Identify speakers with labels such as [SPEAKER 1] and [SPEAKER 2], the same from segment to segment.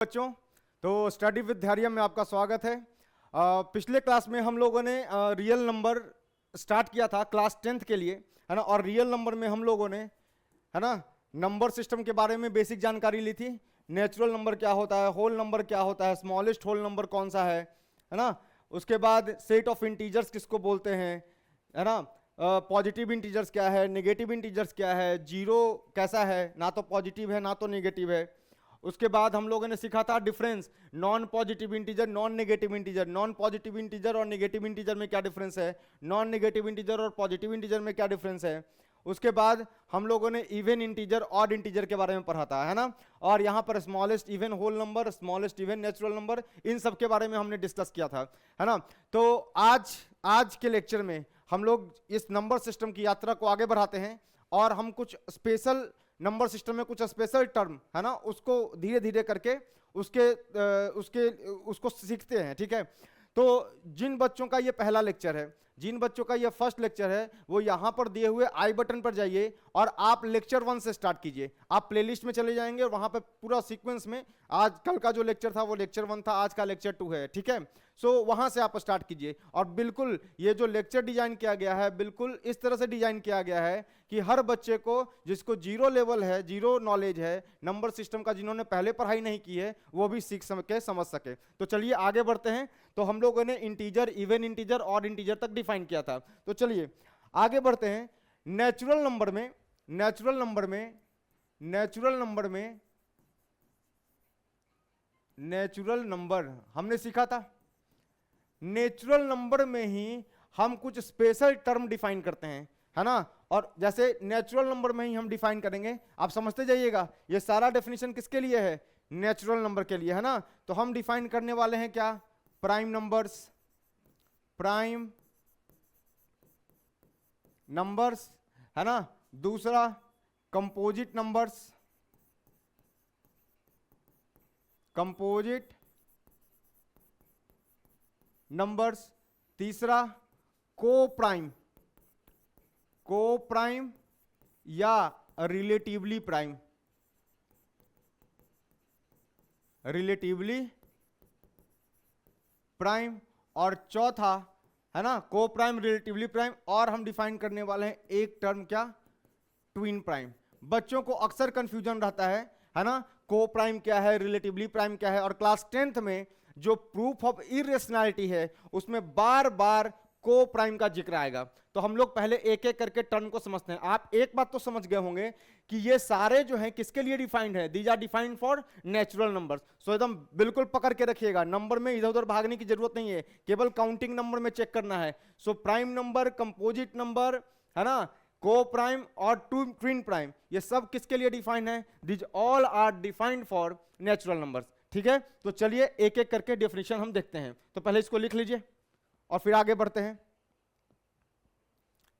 [SPEAKER 1] बच्चों, तो study with धैर्य में आपका स्वागत है। पिछले क्लास में हम लोगों ने रियल नंबर स्टार्ट किया था क्लास 10th के लिए, है ना। और रियल नंबर में हम लोगों ने, है ना, नंबर सिस्टम के बारे में बेसिक जानकारी ली थी। नेचुरल नंबर क्या होता है, होल नंबर क्या होता है, स्मॉलेस्ट होल नंबर कौन सा है ना। उसके बाद सेट ऑफ इंटीजर्स किसको बोलते हैं, है ना। पॉजिटिव इंटीजर्स क्या है, नेगेटिव इंटीजर्स क्या है, जीरो कैसा है, ना तो पॉजिटिव है ना तो नेगेटिव है। उसके बाद हम लोगों ने सीखा था difference non positive integer, non negative integer. Non positive integer और नेगेटिव इंटीजर में क्या डिफरेंस है, नॉन नेगेटिव इंटीजर और पॉजिटिव इंटीजर में क्या डिफरेंस है। उसके बाद हम लोगों ने इवन इंटीजर, ऑड इंटीजर के बारे में पढ़ा था, है ना। और यहाँ पर smallest even whole number, smallest even natural number, इन सब के बारे में हमने डिस्कस किया था, है ना। तो आज के लेक्चर में हम लोग इस नंबर सिस्टम की यात्रा को आगे बढ़ाते हैं और हम कुछ स्पेशल नंबर सिस्टम में कुछ स्पेशल टर्म, है ना, उसको धीरे धीरे करके उसको सीखते हैं, ठीक है। तो जिन बच्चों का ये पहला लेक्चर है, जिन बच्चों का ये फर्स्ट लेक्चर है, वो यहाँ पर दिए हुए आई बटन पर जाइए और आप लेक्चर 1 से स्टार्ट कीजिए। आप प्लेलिस्ट में चले जाएंगे और वहाँ पे पूरा सीक्वेंस में आज कल का जो लेक्चर था वो लेक्चर 1 था, आज का लेक्चर 2 है, ठीक है। सो वहाँ से आप स्टार्ट कीजिए। और बिल्कुल ये जो लेक्चर डिजाइन किया गया है, बिल्कुल इस तरह से डिजाइन किया गया है कि हर बच्चे को, जिसको जीरो लेवल है, जीरो नॉलेज है नंबर सिस्टम का, जिन्होंने पहले पढ़ाई नहीं की है, वो भी सीख के समझ सके। तो चलिए आगे बढ़ते हैं। तो हम लोगों ने integer, even integer, odd integer तक डिफाइन किया था। तो चलिए आगे बढ़ते हैं। नेचुरल नंबर हमने सीखा था। नेचुरल नंबर में ही हम कुछ स्पेशल टर्म डिफाइन करते हैं, है ना। और जैसे नेचुरल नंबर में ही हम डिफाइन करेंगे, आप समझते जाइएगा। ये सारा डेफिनेशन किसके लिए है, नेचुरल नंबर के लिए, है ना। तो हम डिफाइन करने वाले हैं क्या, प्राइम नंबर्स, है ना। दूसरा कंपोजिट नंबर्स, तीसरा को प्राइम या रिलेटिवली प्राइम, और चौथा, है ना, को प्राइम, रिलेटिवली प्राइम। और हम डिफाइन करने वाले हैं एक टर्म क्या, ट्विन प्राइम। बच्चों को अक्सर कंफ्यूजन रहता है ना, को प्राइम क्या है, रिलेटिवली प्राइम क्या है। और क्लास 10th में जो प्रूफ ऑफ इरेशनैलिटी है उसमें बार बार को प्राइम का जिक्र आएगा। तो हम लोग पहले एक एक करके टर्म को समझते हैं। आप एक बात तो समझ गए होंगे कि ये सारे जो हैं किसके लिए डिफाइंड है, these are defined for natural numbers. So एकदम बिल्कुल पकड़ के रखिएगा, नंबर में इधर उधर भागने की जरूरत नहीं है, केवल काउंटिंग नंबर में चेक करना है। So prime number, composite number, है ना, को प्राइम और ट्विन प्राइम, ये सब किसके लिए डिफाइंड है, these all are defined for natural numbers, ठीक है। तो चलिए एक एक करके डेफिनेशन हम देखते हैं। तो पहले इसको लिख लीजिए और फिर आगे बढ़ते हैं।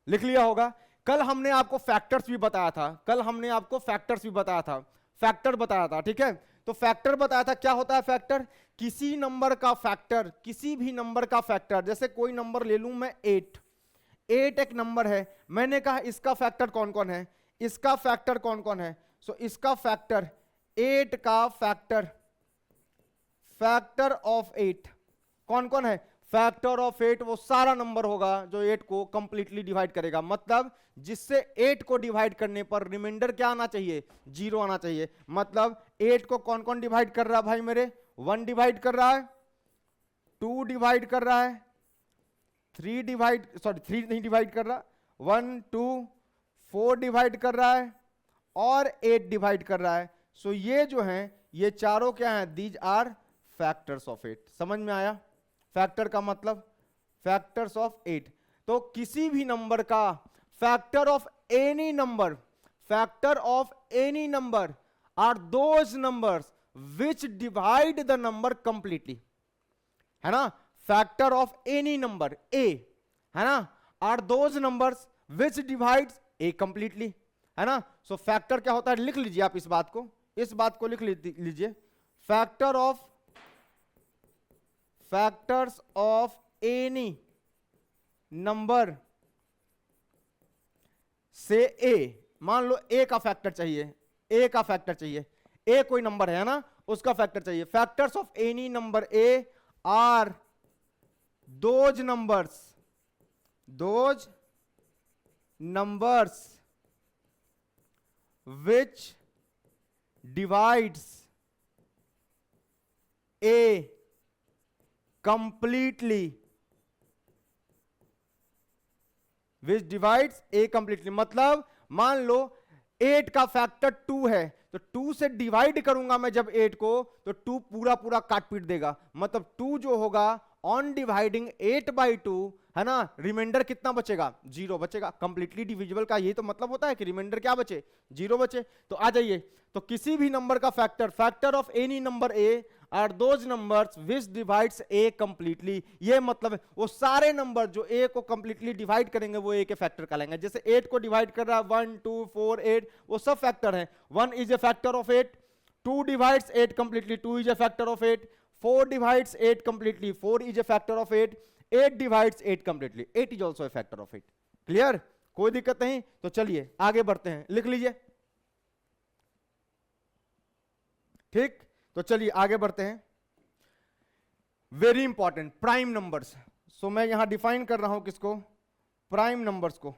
[SPEAKER 1] लिख लिया होगा। कल हमने आपको फैक्टर भी बताया था, ठीक है। तो फैक्टर बताया था, क्या होता है फैक्टर, किसी नंबर का फैक्टर, किसी भी नंबर का फैक्टर। जैसे कोई नंबर ले लूं मैं 8 एक नंबर है, मैंने कहा इसका फैक्टर कौन कौन है, इसका फैक्टर कौन कौन है। सो इसका फैक्टर 8 का फैक्टर ऑफ 8 कौन कौन है, फैक्टर ऑफ 8 वो सारा नंबर होगा जो 8 को कंप्लीटली डिवाइड करेगा। मतलब जिससे 8 को डिवाइड करने पर रिमाइंडर क्या आना चाहिए, 0 आना चाहिए। मतलब 8 को कौन कौन डिवाइड कर रहा है भाई मेरे, 1 डिवाइड कर रहा है, 2 डिवाइड कर रहा है, 3 नहीं डिवाइड कर रहा, 1 2 4 डिवाइड कर रहा है और 8 डिवाइड कर रहा है। सो ये जो हैं ये चारों क्या हैं, दीज आर फैक्टर्स ऑफ 8। समझ में आया, फैक्टर का मतलब फैक्टर्स ऑफ 8। तो किसी भी नंबर का factor of any number are those numbers which divide the number completely, है ना। Factor of any number A, है ना, are those numbers which divides A completely, है ना। सो फैक्टर क्या होता है, लिख लीजिए आप इस बात को लिख लीजिए। फैक्टर्स ऑफ एनी नंबर से ए, मान लो ए का फैक्टर चाहिए, ए कोई नंबर है ना, उसका फैक्टर चाहिए। Factors of any number A R those numbers which divides a completely, मतलब मान लो 8 का फैक्टर 2 है, तो 2 से डिवाइड करूंगा मैं जब 8 को, तो 2 पूरा पूरा काट पीट देगा, मतलब 2 जो होगा ऑन डिवाइडिंग 8/2, है ना, रिमाइंडर कितना बचेगा, 0 बचेगा। कंप्लीटली डिविजिबल का ये तो मतलब होता है कि रिमाइंडर क्या बचे, 0 बचे। तो आ जाइए, तो किसी भी नंबर का factor of any number A R those numbers which divides A completely, ये मतलब है वो सारे नंबर जो ए को कंप्लीटली डिवाइड करेंगे वो ए के फैक्टर कहलाएंगे। जैसे 8 को डिवाइड कर रहा है 1 2 4 8, वो सब फैक्टर है। 1 is a factor of 8, 2 divides 8 completely, 2 is a factor of 8, 4 divides 8 completely, 4 is a factor of 8, 8 divides 8 completely, 8 is also a factor of 8। Clear, कोई दिक्कत नहीं। तो चलिए आगे बढ़ते हैं, लिख लीजिए। ठीक, तो चलिए आगे बढ़ते हैं। Very important, prime numbers. So मैं यहां डिफाइन कर रहा हूं किसको, प्राइम नंबर्स को।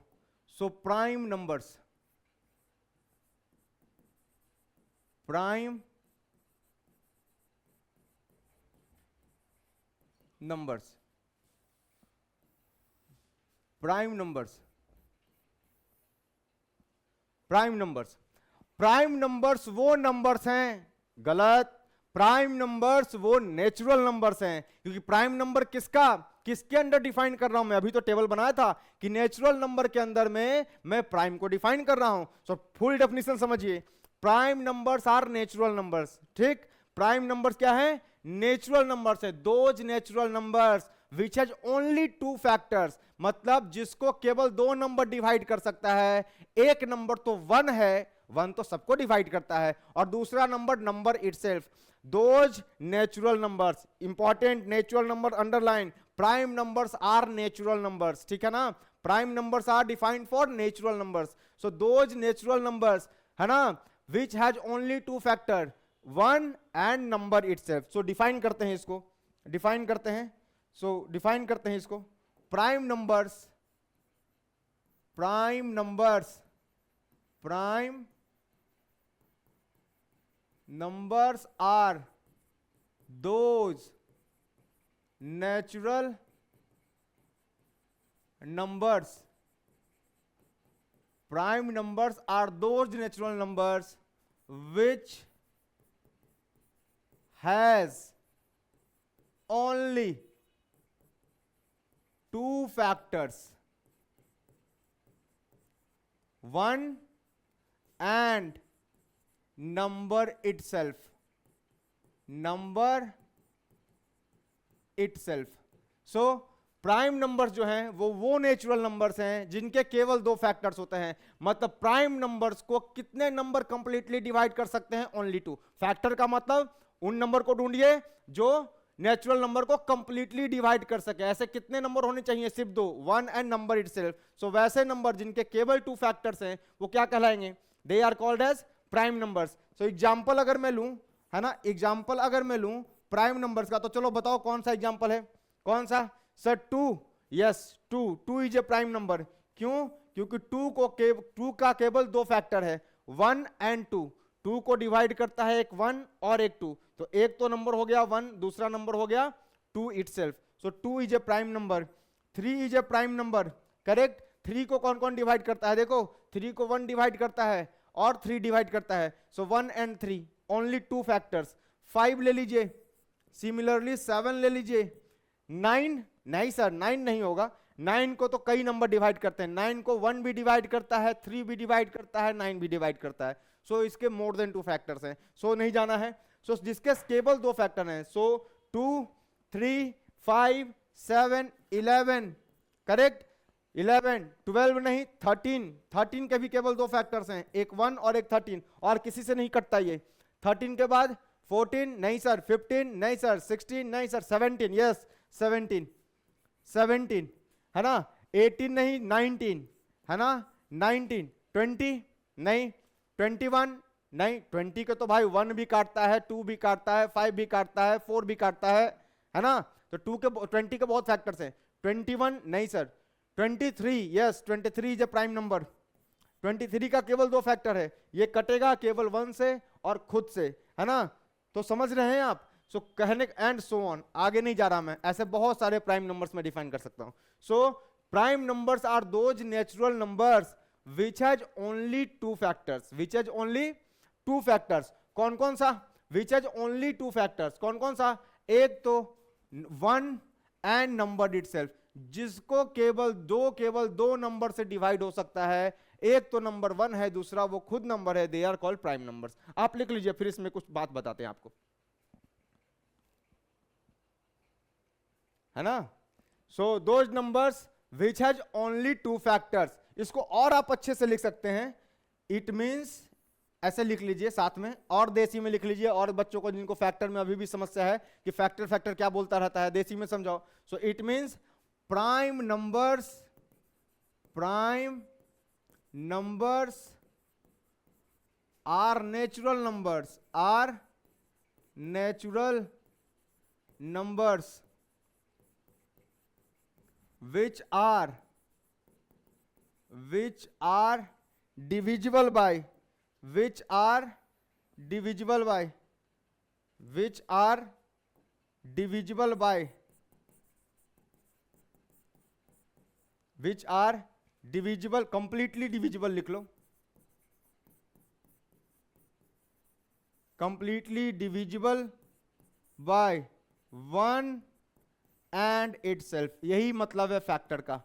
[SPEAKER 1] सो prime numbers, prime numbers, prime numbers, prime numbers, prime numbers वो नंबर्स हैं, गलत, प्राइम नंबर्स वो नेचुरल नंबर्स हैं। क्योंकि प्राइम नंबर किसके अंडर डिफाइन कर रहा हूं मैं, अभी तो टेबल बनाया था कि नेचुरल नंबर के अंदर में मैं प्राइम को डिफाइन कर रहा हूं। सो फुल डेफिनेशन समझिए, prime numbers are natural numbers. ठीक, प्राइम नंबर्स क्या है, नेचुरल नंबर्स है। Those natural numbers which has only 2 factors, मतलब जिसको केवल 2 नंबर डिवाइड कर सकता है। एक नंबर तो 1 है, 1 तो सबको डिवाइड करता है, और दूसरा number itself. Those natural numbers, important, natural number underline, prime numbers are natural numbers. ठीक है ना, prime numbers are defined for natural numbers. So those natural numbers, है ना, which has only 2 factor, 1 and number itself. So define करते हैं इसको, define करते हैं। सो डिफाइन करते हैं इसको, prime numbers, prime numbers, prime numbers are those natural numbers, prime numbers are those natural numbers which has only 2 factors, 1 and number itself, number itself। so prime numbers जो हैं वो नेचुरल नंबर्स हैं जिनके केवल 2 factors होते हैं। मतलब prime numbers को कितने नंबर कंप्लीटली डिवाइड कर सकते हैं, ओनली 2। फैक्टर का मतलब उन नंबर को ढूंढिए जो नेचुरल नंबर को कंप्लीटली डिवाइड कर सके। ऐसे कितने नंबर होने चाहिए, सिर्फ 2, 1 एंड नंबर इटसेल्फ। सो वैसे नंबर जिनके केवल 2 फैक्टर्स हैं वो क्या कहलाएंगे, they are called as prime numbers. So example अगर मैं लूं, है ना, एग्जांपल अगर मैं लूं प्राइम नंबर्स का, तो चलो बताओ कौन सा एग्जांपल है, कौन सा sir, 2। Yes, 2 is a prime number. क्यों, क्योंकि 2 का केवल 2 फैक्टर है, 1 एंड 2। 2 को डिवाइड करता है एक 1 और एक 2, तो एक तो नंबर हो गया 1, दूसरा नंबर हो गया 2 itself. So 2 is a prime number. 3 is a prime number, correct. 3 को कौन कौन डिवाइड करता है, देखो 3 को 1 डिवाइड करता है और 3 डिवाइड करता है। सो 1 एंड 3 ओनली 2 फैक्टर्स। 5 ले लीजिए, सिमिलरली 7 ले लीजिए। 9 नहीं सर, 9 नहीं होगा, 9 को तो कई नंबर डिवाइड करते हैं। 9 को 1 भी डिवाइड करता है, 3 भी डिवाइड करता है, 9 भी डिवाइड करता है। सो इसके मोर देन 2 फैक्टर्स हैं। सो नहीं जाना है। सो जिसके केवल 2 फैक्टर हैं, सो 2 3 5 7 11, करेक्ट। 11 12 नहीं, 13 के भी केवल 2 फैक्टर्स हैं, एक 1 और एक 13, और किसी से नहीं कटता ये। 13 के बाद 14 नहीं सर, 15 नहीं सर, 16 नहीं सर, 17 यस 17 है ना, 18 नहीं, 19 है ना, 19 20 नहीं, 21 नहीं, 20 के तो भाई 1 भी काटता है, 2 भी काटता है, 5 भी काटता है, 4 भी काटता है ना। तो 20 के बहुत फैक्टर्स हैं। 21 नहीं sir, 23, yes 23 is a prime number. 23 का केवल 2 फैक्टर है, ये कटेगा केवल 1 से और खुद से, है ना। तो समझ रहे हैं आप। सो कहने एंड सो ऑन, आगे नहीं जा रहा मैं, ऐसे बहुत सारे प्राइम नंबर्स में डिफाइन कर सकता हूं। So prime numbers are those natural numbers which has only 2 factors, which has only 2 factors. कौन कौन सा? विच हैज ओनली 2 फैक्टर्स, कौन कौन सा? एक तो 1 एंड नंबर इटसेल्फ, जिसको केवल दो नंबर से डिवाइड हो सकता है। एक तो नंबर 1 है, दूसरा वो खुद नंबर है, they are called prime numbers. आप लिख लीजिए, फिर इसमें कुछ बात बताते हैं आपको, है ना। So those numbers which has only 2 factors, इसको और आप अच्छे से लिख सकते हैं। इट मींस ऐसे लिख लीजिए साथ में, और देसी में लिख लीजिए, और बच्चों को जिनको फैक्टर में अभी भी समस्या है कि फैक्टर क्या बोलता रहता है, देसी में समझाओ। So it means prime numbers are natural numbers which are divisible by completely divisible लिख लो, completely divisible by 1 and itself, यही मतलब है फैक्टर का,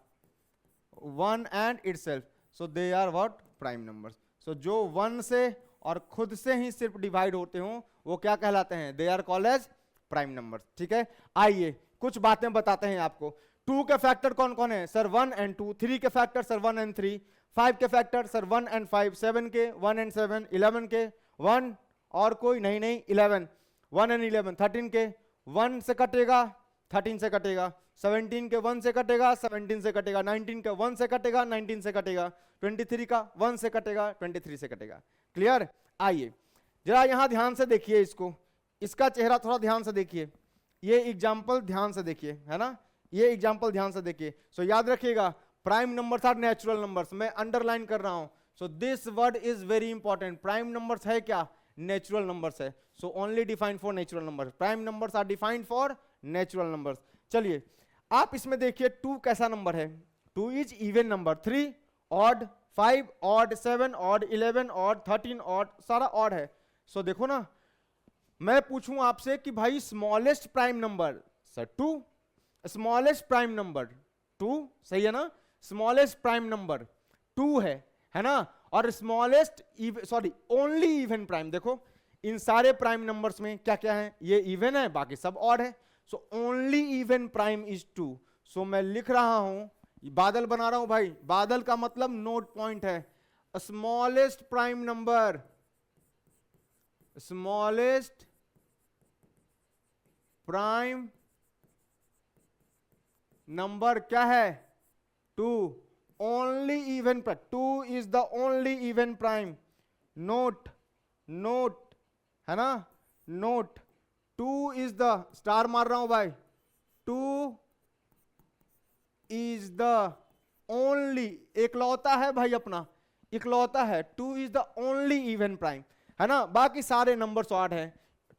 [SPEAKER 1] 1 and itself। So they are what? Prime numbers. So जो 1 से और खुद से ही सिर्फ डिवाइड होते हो वो क्या कहलाते हैं? They are called as prime numbers. ठीक है, आइए कुछ बातें बताते हैं आपको। 2 के फैक्टर कौन कौन है सर? 1 एंड 2। 3 के फैक्टर सर 1 एंड 3। 5 के फैक्टर सर 1 एंड 5। 7 के 1 एंड 7। 11 के 1 और कोई नहीं 11, 1 एंड 11। 13 के 1 से कटेगा, 13 से कटेगा। 17 के 1 से कटेगा, 17 से कटेगा। 19 के 1 से कटेगा, 19 से कटेगा। 23 का 1 से कटेगा, 23 से कटेगा। क्लियर? आइए जरा यहां ध्यान से देखिए इसको, इसका चेहरा थोड़ा ध्यान से देखिए, ये एग्जाम्पल ध्यान से देखिए, है ना, ये एग्जाम्पल ध्यान से देखिए। सो याद रखिएगा, prime numbers are natural numbers, मैं अंडरलाइन कर रहा हूं। So this word is very important. Prime numbers है क्या? नेचुरल नंबर्स है। So only defined for natural numbers. Prime numbers are defined for natural numbers. चलिए आप इसमें देखिए 2 कैसा नंबर है? 2 is even number. 3 odd, 5 odd, 7 odd, 11 odd, 13 odd, सारा ऑड है। सो देखो ना, मैं पूछूं आपसे कि भाई smallest prime number sir 2, smallest prime number 2, सही है ना, स्मॉलेस्ट प्राइम नंबर 2 है ना। और smallest sorry only even prime, देखो इन सारे प्राइम नंबर्स में क्या क्या है? ये इवन है, बाकी सब ऑड है। So only even prime is 2। सो मैं लिख रहा हूं, बादल बना रहा हूं भाई, बादल का मतलब नोट पॉइंट है। Smallest prime number, smallest prime number क्या है? 2। Only even prime, 2 is the only even prime. Note है ना, नोट 2 इज द, स्टार मार रहा हूं भाई, 2 इज द ओनली, इकलौता है भाई अपना, इकलौता है। 2 is the only even prime, है ना। बाकी सारे नंबर्स ऑड है।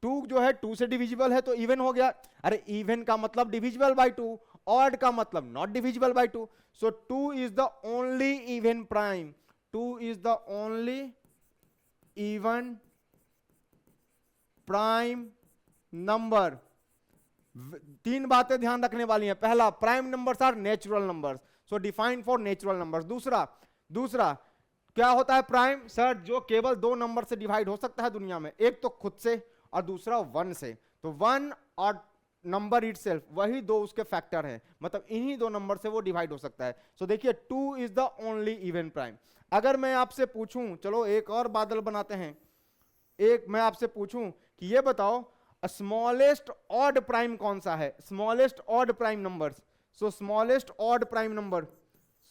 [SPEAKER 1] 2 जो है 2 से डिविजिबल है तो इवन हो गया। अरे इवन का मतलब डिविजिबल बाय 2, ऑड का मतलब not divisible by 2। So 2 is the only even prime, 2 is the only even prime number. 3 बातें ध्यान रखने वाली हैं। पहला, prime numbers are natural numbers, so defined for natural numbers. दूसरा क्या होता है प्राइम? सर जो केवल 2 नंबर से डिवाइड हो सकता है दुनिया में, एक तो खुद से और दूसरा 1 से। तो 1 और नंबर इटसेल्फ, वही 2 उसके फैक्टर हैं, मतलब इन्हीं 2 नंबर से वो डिवाइड हो सकता है। सो देखिए 2 is the only even prime. अगर मैं आपसे पूछूं, चलो एक और बादल बनाते हैं, एक मैं आपसे पूछूं कि ये बताओ स्मॉलेस्ट ऑड प्राइम कौन सा है? Smallest odd prime numbers. सो smallest odd prime number,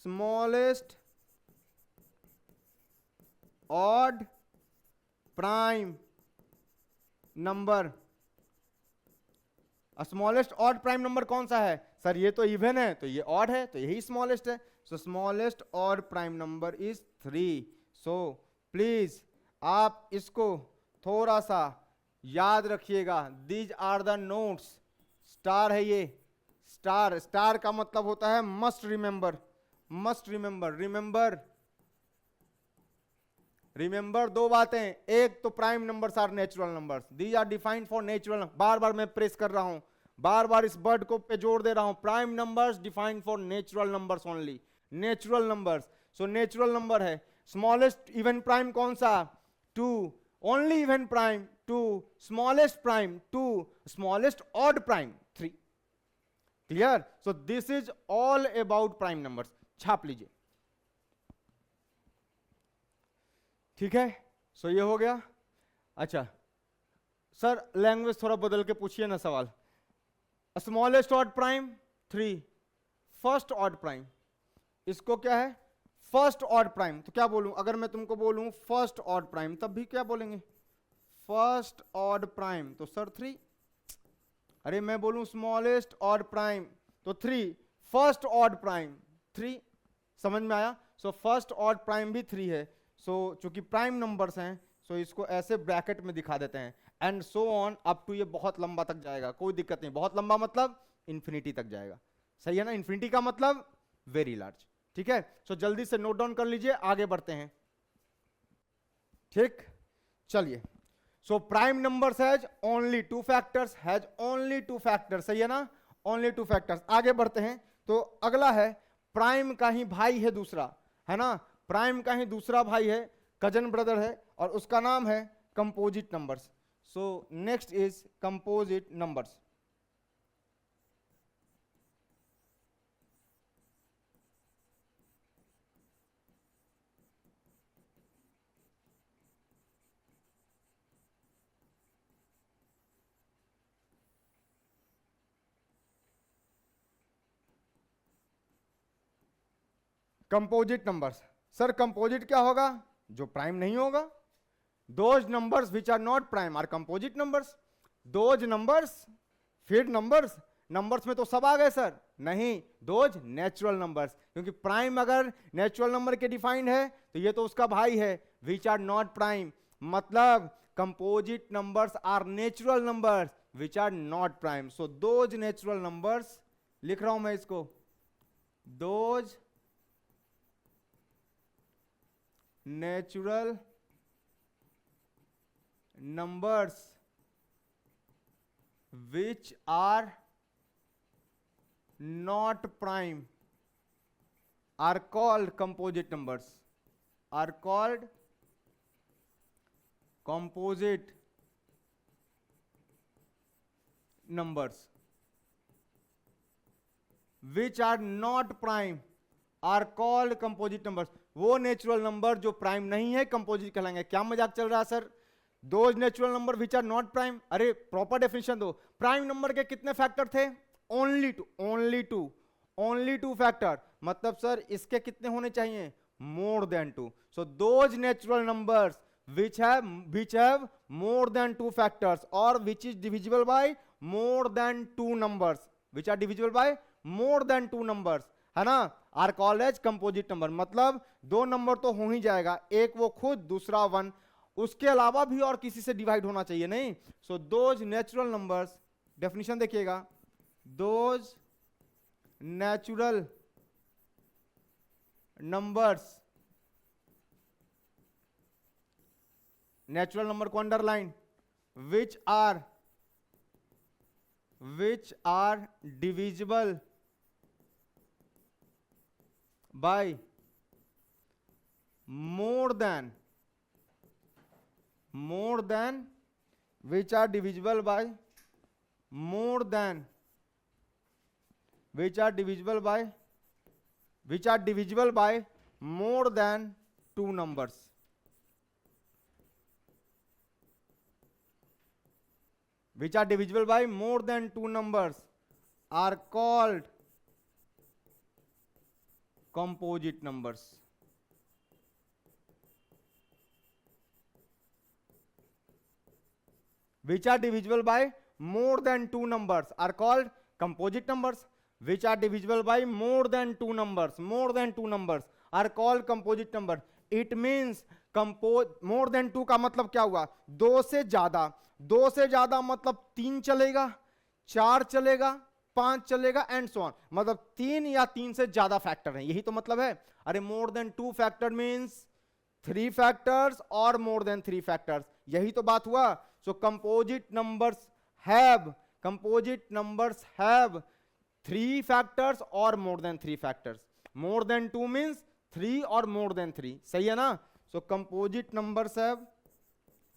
[SPEAKER 1] smallest odd prime number, smallest odd prime number कौन सा है सर? ये तो इवन है तो ये ऑड है तो यही स्मॉलेस्ट है. So smallest odd prime number is 3. So please आप इसको थोड़ा सा याद रखिएगा. These are the notes. Star है ये. स्टार, स्टार का मतलब होता है must remember. Must remember. Remember, remember दो बातें. एक तो prime numbers are natural numbers. These are defined for natural. बार बार मैं प्रेस कर रहा हूं, बार बार इस वर्ड को पे जोड़ दे रहा हूं. Prime numbers defined for natural numbers only. Natural numbers. So natural number है. स्मॉलेस्ट इवन प्राइम कौन सा? 2. Only even prime 2. Smallest prime 2. Smallest odd prime 3. Clear? So this is all about prime numbers. छाप लीजिए. ठीक है. सो ये हो गया. अच्छा सर लैंग्वेज थोड़ा बदल के पूछिए ना सवाल. Smallest odd prime 3. First odd prime, इसको क्या है? First odd prime. तो क्या बोलूं? अगर मैं तुमको बोलूं फर्स्ट ऑड प्राइम तब भी क्या बोलेंगे? फर्स्ट ऑड प्राइम तो सर 3. अरे मैं बोलूं स्मॉलेस्ट ऑड प्राइम तो 3. First odd prime 3. समझ में आया? सो फर्स्ट ऑड प्राइम भी 3 है. सो चूंकि प्राइम नंबर्स हैं सो इसको ऐसे ब्रैकेट में दिखा देते हैं. And so on up to. ये बहुत लंबा तक जाएगा, कोई दिक्कत नहीं. बहुत लंबा मतलब इंफिनिटी तक जाएगा. सही है ना? इंफिनिटी का मतलब वेरी लार्ज. ठीक है. सो जल्दी से नोट डाउन कर लीजिए, आगे बढ़ते हैं. ठीक, चलिए. सो prime numbers has only 2 factors. Has only 2 factors. सही है ना? Only 2 factors. आगे बढ़ते हैं. तो अगला है प्राइम का ही भाई है दूसरा, है ना? प्राइम का ही दूसरा भाई है, कजन ब्रदर है, और उसका नाम है composite numbers. So next is composite numbers. Composite numbers. Sir composite क्या होगा? जो प्राइम नहीं होगा. Those numbers which are not prime are composite numbers. Those numbers, फिर नंबर्स. नंबर्स में तो सब आ गए सर. नहीं, दोज नेचुरल नंबर्स. क्योंकि प्राइम अगर नेचुरल नंबर के डिफाइंड है तो ये तो उसका भाई है. विच आर नॉट प्राइम मतलब composite numbers are natural numbers which are not prime. So those natural numbers, लिख रहा हूं मैं इसको, those natural numbers which are not prime are called composite numbers. Are called composite numbers. Which are not prime are called composite numbers. वो natural number जो prime नहीं है composite कहलाएंगे. क्या मजाक चल रहा है sir? Those natural number which are not prime. अरे प्रॉपर डेफिनेशन दो. प्राइम नंबर के कितने फैक्टर थे? ओनली 2. ओनली 2. ओनली 2 फैक्टर मतलब सर इसके कितने होने चाहिए? More than 2. So those natural numbers which have more than 2 factors or which is divisible by more than 2 numbers, which are divisible by more than 2 numbers, है ना, are called as composite number. मतलब 2 number तो हो ही जाएगा, एक वो खुद, दूसरा 1, उसके अलावा भी और किसी से डिवाइड होना चाहिए नहीं. So those natural numbers, definition देखिएगा, those natural numbers, natural number को underline, which are divisible by more than, which are divisible by more than, which are divisible by more than 2 numbers. Which are divisible by more than 2 numbers are called composite numbers. which are divisible by more than two numbers are called composite numbers. Which are divisible by more than two numbers are called composite number. It means more than two का मतलब क्या हुआ? दो से ज्यादा मतलब 3 चलेगा, 4 चलेगा, 5 चलेगा एंड सो ऑन, मतलब 3 या 3 से ज्यादा फैक्टर है, यही तो मतलब है. अरे मोर देन 2 फैक्टर मींस 3 फैक्टर्स और मोर देन 3 फैक्टर्स, यही तो बात हुआ. सो कंपोजिट नंबर्स हैव 3 फैक्टर्स और मोर देन 3 फैक्टर्स. मोर देन 2 मींस 3 और मोर देन 3, सही है ना. सो कंपोजिट नंबर्स हैव,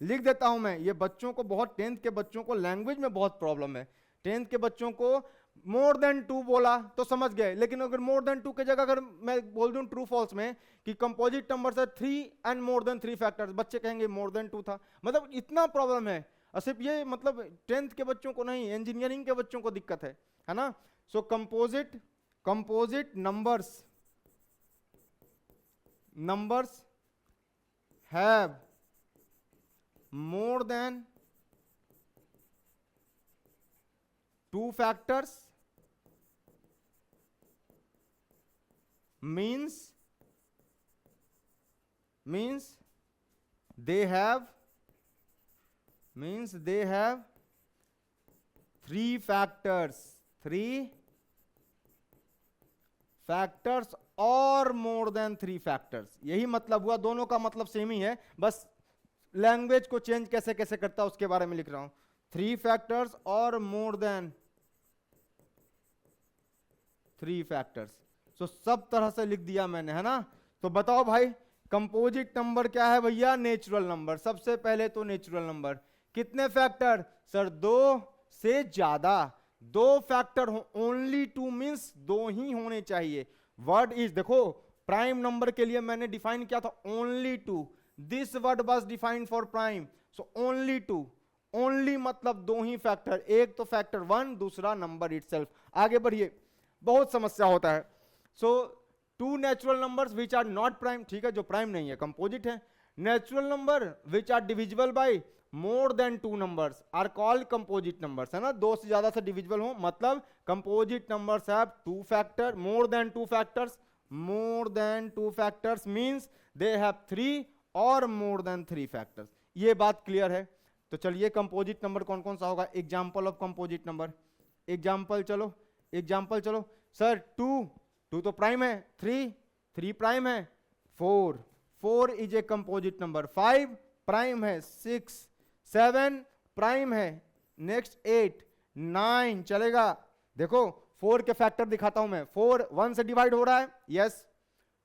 [SPEAKER 1] लिख देता हूं मैं, ये बच्चों को बहुत, 10th के बच्चों को लैंग्वेज में बहुत प्रॉब्लम है. 10th के बच्चों को मोर देन 2 बोला तो समझ गए, लेकिन अगर मोर देन 2 की जगह अगर मैं बोल दूं ट्रू फॉल्स में कि कंपोजिट नंबर्स है 3 एंड मोर देन 3 फैक्टर्स, बच्चे कहेंगे मोर देन 2 था. मतलब इतना प्रॉब्लम है. और सिर्फ ये मतलब 10th के बच्चों को नहीं, इंजीनियरिंग के बच्चों को दिक्कत है ना. So composite numbers have more than 2 factors means they have 3 factors और more than 3 factors. यही मतलब हुआ, दोनों का मतलब सेम ही है, बस लैंग्वेज को चेंज कैसे कैसे करता है उसके बारे में लिख रहा हूं. 3 फैक्टर्स और मोर देन 3 फैक्टर्स. सो सब तरह से लिख दिया मैंने, है ना. तो बताओ भाई कंपोजिट नंबर क्या है भैया? Natural number. सबसे पहले तो नेचुरल नंबर कितने फैक्टर? सर 2 से ज्यादा. 2 फैक्टर हो, ओनली 2 मींस 2 ही होने चाहिए. वर्ड इज, देखो प्राइम नंबर के लिए मैंने डिफाइन किया था only 2. This word was defined for prime. So only 2. Only मतलब 2 ही फैक्टर, एक तो फैक्टर 1, दूसरा नंबर itself. आगे बढ़िए, बहुत समस्या होता है. So 2 natural numbers which are not prime, ठीक है, जो प्राइम नहीं है कंपोजिट है. Natural number which are divisible by more than 2 numbers are called composite numbers, है ना. 2 से ज्यादा से डिविजिबल हो मतलब composite numbers have 2 factor, more than 2 factors. More than 2 factors means they have 3 और मोर देन 3 फैक्टर्स. ये बात क्लियर है. तो चलिए कंपोजिट नंबर कौन कौन सा होगा? Example of composite number. Example चलो. सर 2 तो प्राइम है, 3 प्राइम है, 4 is a composite number, 5 prime है, 6 प्राइम है, नेक्स्ट 8 चलेगा. देखो 4 के फैक्टर दिखाता हूं मैं. 4 1 से डिवाइड हो रहा है, यस.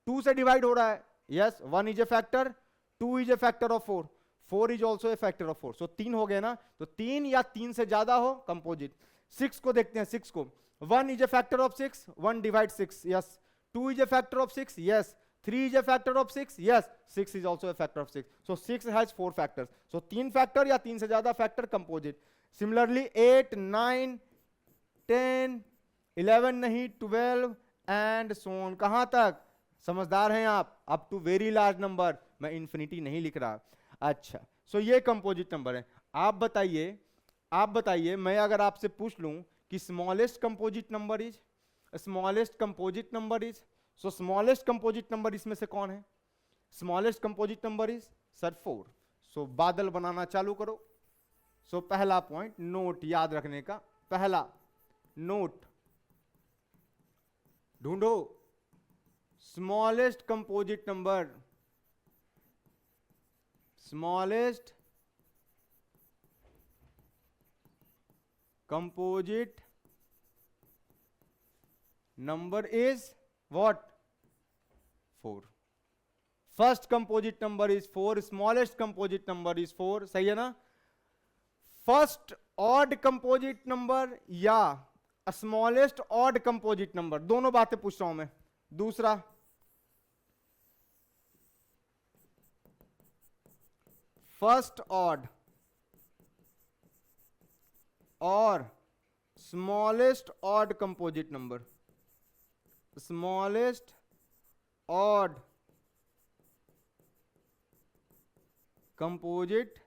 [SPEAKER 1] 2 से डिवाइड हो रहा है, yes. 1 is a factor, 2 is a factor of 4, 4 is also a factor of 4. So 3 हो गए ना. तो 3 या 3 से ज्यादा हो कंपोजिट. 6 को देखते हैं, 6 को. 1 is a factor of 6, 1 divide 6, yes. 2 is a factor of 6, yes. 3 is a factor of 6, yes. 6 is also a factor of 6. So 6 has 4 factors. So 3 factor या 3 से ज्यादा फैक्टर कंपोजिट. सिमिलरली 8, 9, 10, 11 नहीं, 12 एंड सो ऑन. कहां तक? समझदार हैं आप? Up to very large number. मैं इंफिनिटी नहीं लिख रहा. अच्छा, सो ये कंपोजिट नंबर है. आप बताइए मैं अगर आपसे पूछ लूं कि smallest composite number is, so smallest composite number इसमें से कौन है? Smallest composite number is sir 4. सो बादल बनाना चालू करो. सो पहला पॉइंट नोट याद रखने का, पहला नोट ढूंढो. Smallest composite number, smallest composite number is what? 4. First composite number is 4, smallest composite number is 4. सही है ना. फर्स्ट ऑड कंपोजिट नंबर या स्मॉलेस्ट ऑड कंपोजिट नंबर, दोनों बातें पूछ रहा हूं मैं. दूसरा फर्स्ट ऑड और smallest odd composite number. Smallest odd composite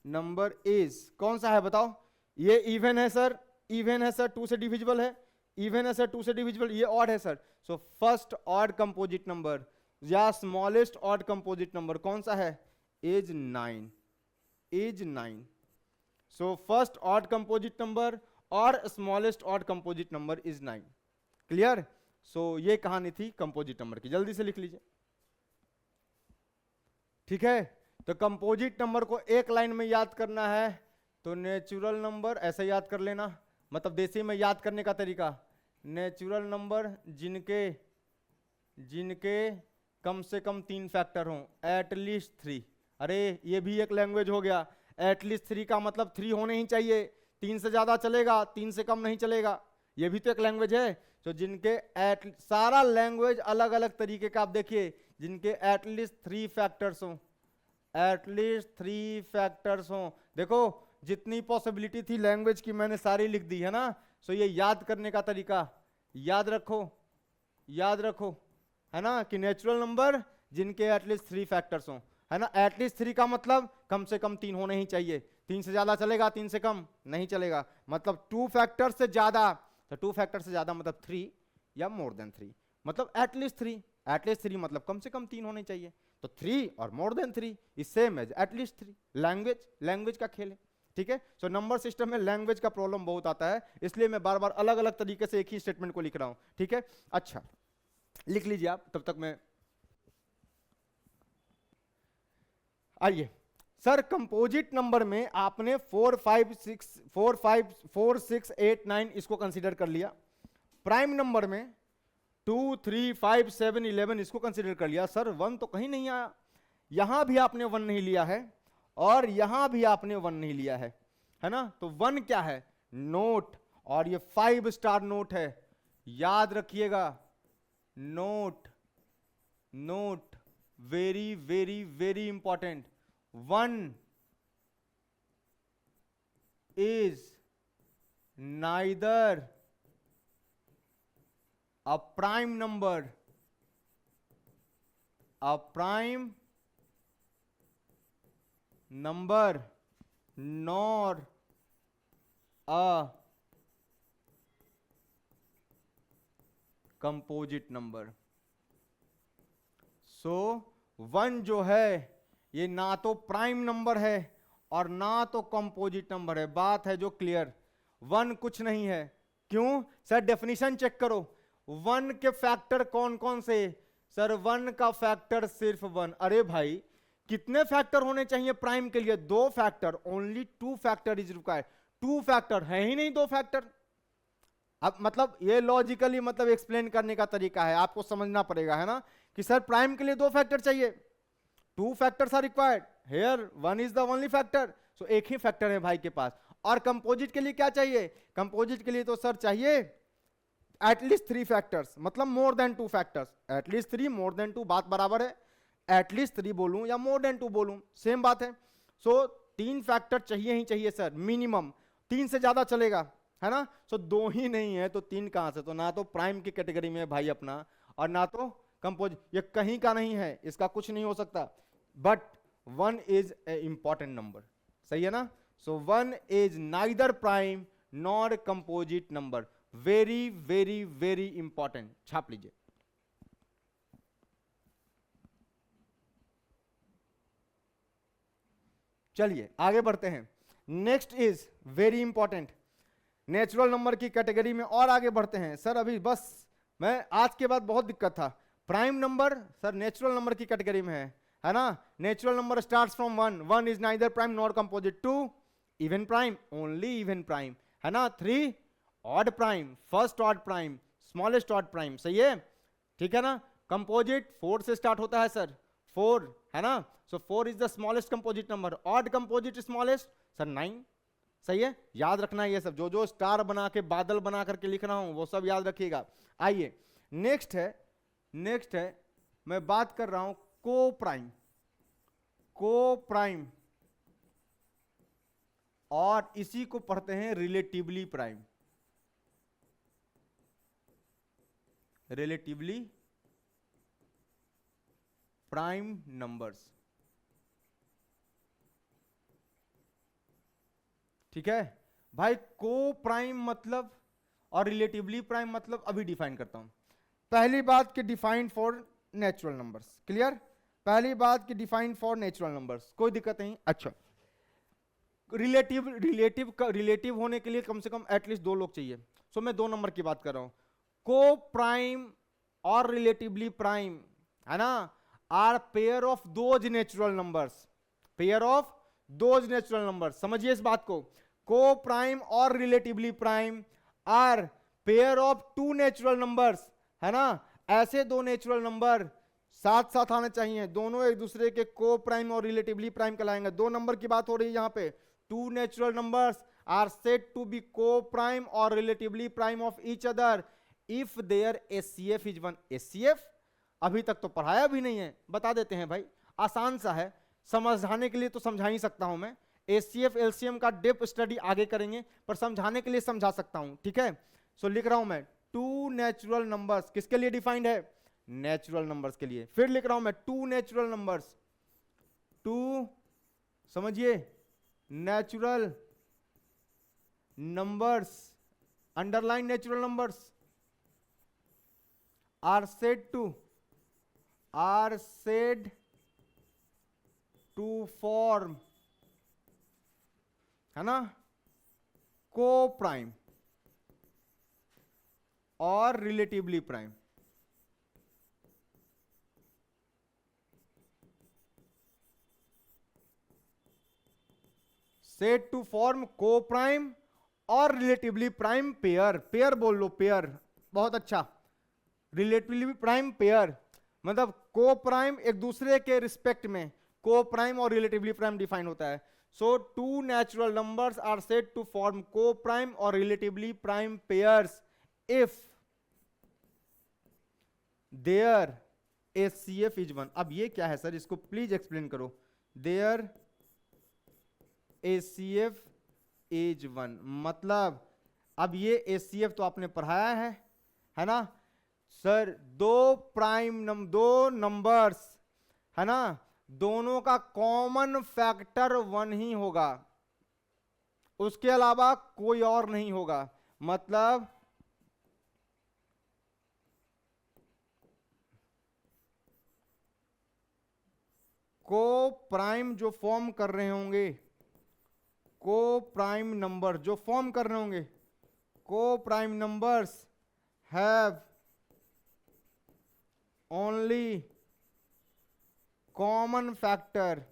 [SPEAKER 1] number is कौन सा है बताओ? ये इवन है सर, इवन है सर, 2 से डिविजिबल है, इवन है सर, 2 से डिविजिबल, ये ऑड है sir. So first odd composite number या स्मॉलेस्ट ऑड कंपोजिट नंबर कौन सा है? Is 9, is 9। So first odd composite number और smallest odd composite number is 9। Clear? So ये कहानी थी कंपोजिट नंबर की, जल्दी से लिख लीजिए। ठीक है, तो कंपोजिट नंबर को एक लाइन में याद करना है तो नेचुरल नंबर ऐसे याद कर लेना, मतलब देसी में याद करने का तरीका, नेचुरल नंबर जिनके जिनके कम से कम 3 फैक्टर हों, एटलीस्ट 3। अरे ये भी एक लैंग्वेज हो गया, एटलीस्ट 3 का मतलब 3 होने ही चाहिए, 3 से ज्यादा चलेगा, 3 से कम नहीं चलेगा, ये भी तो एक लैंग्वेज है। तो जिनके सारा लैंग्वेज अलग अलग तरीके का आप देखिए, जिनके एटलीस्ट 3 फैक्टर्स हों, एटलीस्ट 3 फैक्टर्स हों। देखो जितनी पॉसिबिलिटी थी लैंग्वेज की मैंने सारी लिख दी है ना। सो ये याद करने का तरीका याद रखो, याद रखो, है ना, कि नेचुरल नंबर जिनके एटलीस्ट 3 फैक्टर्स हों, है ना। एटलीस्ट 3 का मतलब कम से कम 3 होने ही चाहिए, 3 से ज्यादा चलेगा, 3 से कम नहीं चलेगा, मतलब 2 फैक्टर से ज्यादा। तो 2 फैक्टर से ज्यादा मतलब 3 या मोर देन 3, मतलब एटलीस्ट 3, एटलीस्ट 3 मतलब कम से कम 3 होने चाहिए। तो 3 और more than 3 is same as at least 3। Language का खेल है, ठीक है। सो नंबर सिस्टम में लैंग्वेज का प्रॉब्लम बहुत आता है, इसलिए मैं बार बार अलग अलग तरीके से एक ही स्टेटमेंट को लिख रहा हूं, ठीक है। अच्छा लिख लीजिए आप, तब तक मैं आइए। सर कंपोजिट नंबर में आपने 4 5 6 8 9 इसको कंसीडर कर लिया, प्राइम नंबर में 2 3 5 7 11 इसको कंसीडर कर लिया। सर 1 तो कहीं नहीं आया, यहां भी आपने 1 नहीं लिया है और यहां भी आपने 1 नहीं लिया है ना। तो 1 क्या है? नोट, और ये 5 स्टार नोट है, याद रखिएगा। Note, note, very very very important. 1 is neither a prime number, a prime number, nor a composite number। सो 1 जो है ये ना तो प्राइम नंबर है और ना तो कंपोजिट नंबर है, बात है जो क्लियर। 1 कुछ नहीं है, क्यों सर? डेफिनेशन चेक करो, 1 के फैक्टर कौन कौन से? सर 1 का फैक्टर सिर्फ 1। अरे भाई कितने फैक्टर होने चाहिए प्राइम के लिए? 2 factor, only 2 factor is required. 2 factor है ही नहीं, 2 फैक्टर। अब मतलब ये लॉजिकली मतलब एक्सप्लेन करने का तरीका है, आपको समझना पड़ेगा, है ना, कि सर प्राइम के लिए 2 फैक्टर चाहिए, 2 factors are required here, 1 is the only factor. सो एक ही फैक्टर है भाई के पास। और कंपोजिट के लिए क्या चाहिए? कंपोजिट के लिए तो सर चाहिए एटलीस्ट 3 फैक्टर्स, मतलब मोर देन 2 फैक्टर्स। एटलीस्ट 3 मोर देन 2 बात बराबर है, एटलीस्ट 3 बोलूं या मोर देन 2 बोलूं सेम बात है। सो 3 फैक्टर चाहिए ही चाहिए सर, मिनिमम। 3 से ज्यादा चलेगा, है ना। सो 2 ही नहीं है तो 3 कहां से? तो ना तो प्राइम की कैटेगरी में भाई अपना, और ना तो कंपोज, ये कहीं का नहीं है, इसका कुछ नहीं हो सकता। But 1 is a important number, सही है ना। सो 1 is neither prime nor composite number, very very very important, छाप लीजिए। चलिए आगे बढ़ते हैं। Next is very important, natural number की कैटेगरी में और आगे बढ़ते हैं। सर अभी बस मैं आज के बाद बहुत दिक्कत था, prime number sir natural number की कैटेगरी में है ना। Natural number starts from 1, 1 is neither prime nor composite, 2 even prime, only even prime, है ना, 3 odd prime, first odd prime, smallest odd prime, सही है, ठीक है ना। कंपोजिट 4 से स्टार्ट होता है सर, 4, है ना। सो 4 is the smallest composite number, odd composite smallest sir 9, सही है। याद रखना ये सब, जो जो स्टार बना के बादल बना करके लिख रहा हूं वो सब याद रखिएगा। आइए नेक्स्ट है, नेक्स्ट है, मैं बात कर रहा हूं को प्राइम, को प्राइम, और इसी को पढ़ते हैं relatively prime, relatively prime numbers. ठीक है भाई, को प्राइम मतलब और रिलेटिवली प्राइम मतलब अभी डिफाइन करता हूं। पहली बात कि defined for natural numbers, clear. पहली बात कि डिफाइंड फॉर नेचुरल नंबर्स, कोई दिक्कत नहीं। अच्छा, रिलेटिव होने के लिए कम से कम एटलीस्ट दो लोग चाहिए। सो मैं दो नंबर की बात कर रहा हूं। को प्राइम और रिलेटिवली प्राइम, है ना, are pair of those natural numbers, pair of those natural numbers. समझिए इस बात को, को प्राइम और relatively prime are pair of two natural numbers, है ना। ऐसे दो नेचुरल नंबर साथ साथ आने चाहिए, दोनों एक दूसरे के को प्राइम और रिलेटिवली प्राइम कहलाएंगे। दो नंबर की बात हो रही है यहां पे। Two natural numbers are said to be coprime और relatively prime of each other if their HCF is one. HCF अभी तक तो पढ़ाया भी नहीं है, बता देते हैं भाई, आसान सा है, समझाने के लिए तो समझा ही सकता हूं मैं। एचसीएफ एलसीएम का डेप्थ स्टडी आगे करेंगे, पर समझाने के लिए समझा सकता हूं, ठीक है। सो लिख रहा हूं मैं, टू नेचुरल नंबर्स किसके लिए डिफाइंड है? नेचुरल नंबर्स के लिए। फिर लिख रहा हूं मैं, टू नेचुरल नंबर्स, टू, समझिए, natural numbers, underline natural numbers are said to form, है ना, को प्राइम और relatively prime. Said to form coprime और रिलेटिवली प्राइम पेयर। पेयर बोल लो, पेयर, बहुत अच्छा। रिलेटिवली प्राइम पेयर मतलब को प्राइम एक दूसरे के रिस्पेक्ट में को प्राइम और रिलेटिवली प्राइम डिफाइन होता है। So two natural numbers are said to form coprime और relatively prime pairs if their HCF is one. अब ये क्या है सर, इसको प्लीज एक्सप्लेन करो। देयर एचसीएफ इज वन मतलब, अब ये एचसीएफ तो आपने पढ़ाया है ना सर। दो नंबर्स, है ना, दोनों का कॉमन फैक्टर वन ही होगा, उसके अलावा कोई और नहीं होगा। मतलब को प्राइम जो फॉर्म कर रहे होंगे, को प्राइम नंबर जो फॉर्म कर रहे होंगे, coprime numbers have only common factor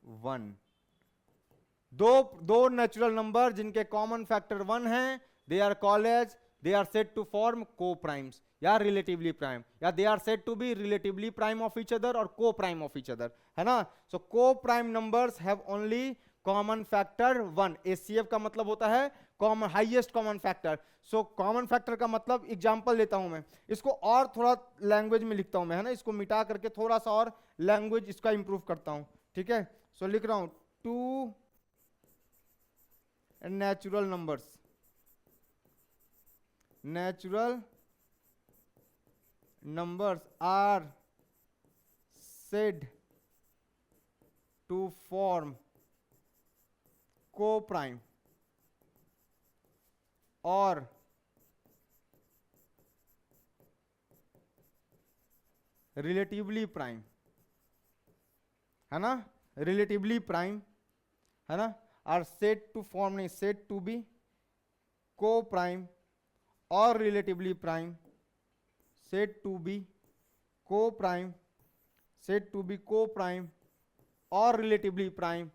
[SPEAKER 1] one. दो नेचुरल नंबर जिनके कॉमन फैक्टर वन है, they are called as, they are said to form coprimes या रिलेटिवली प्राइम, या they are said to be relatively prime of each other और coprime of each other, है ना। सो को prime numbers have only common factor one. HCF का मतलब होता है common, highest common factor. So common factor का मतलब, एग्जांपल लेता हूं मैं इसको और थोड़ा लैंग्वेज में लिखता हूं मैं, है ना, इसको मिटा करके थोड़ा सा और लैंग्वेज इसका इंप्रूव करता हूं, ठीक है। सो लिख रहा हूं, two natural numbers are said to form co-prime or relatively prime, है ना, relatively prime, है ना, are said to form, नहीं, said to be co-prime or relatively prime, said to be co-prime, said to be co-prime or relatively prime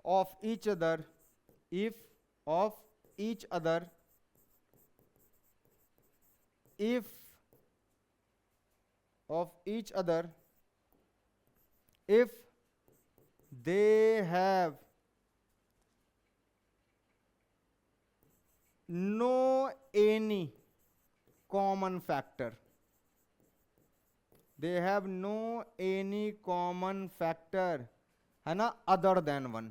[SPEAKER 1] of each other if of each other if of each other if they have no any common factor, they have no any common factor, है ना, other than one,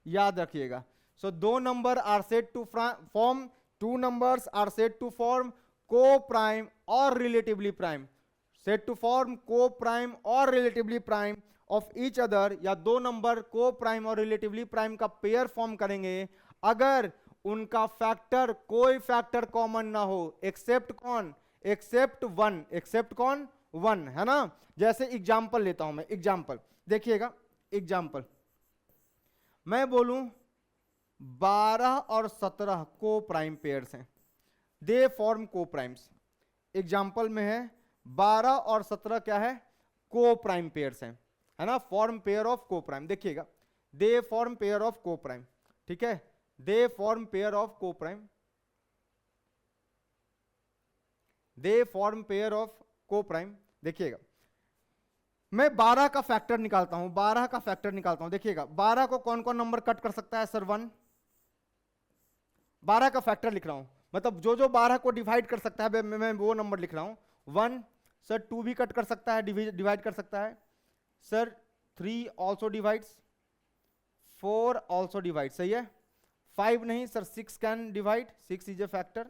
[SPEAKER 1] याद रखिएगा। So दो number are said to form, two numbers are said to form coprime और relatively prime. Said to form coprime और relatively prime of each other, या दो number coprime और relatively prime का pair form करेंगे अगर उनका factor, कोई फैक्टर कॉमन ना हो, एक्सेप्ट कौन, एक्सेप्ट वन, एक्सेप्ट कौन, वन, है ना। जैसे एग्जाम्पल लेता हूं मैं, एग्जाम्पल देखिएगा, एग्जाम्पल मैं बोलूं 12 और 17 को प्राइम पेयर्स हैं, दे फॉर्म को प्राइम्स। एग्जाम्पल में है 12 और 17 क्या है, को प्राइम पेयर्स हैं, है ना, फॉर्म पेयर ऑफ को प्राइम। देखिएगा, दे फॉर्म पेयर ऑफ को प्राइम, ठीक है, दे फॉर्म पेयर ऑफ को prime, they form pair of को प्राइम। देखिएगा, मैं 12 का फैक्टर निकालता हूं, 12 का फैक्टर निकालता हूं। देखिएगा 12 को कौन कौन नंबर कट कर सकता है सर, 1। 12 का फैक्टर लिख रहा हूं, मतलब जो जो 12 को डिवाइड कर सकता है मैं वो नंबर लिख रहा हूं। 1 सर 2 भी कट कर सकता है, डिवाइड कर सकता है sir. 3 also divides, 4 also divide, सही है। 5 नहीं sir, 6 can divide, 6 is a factor.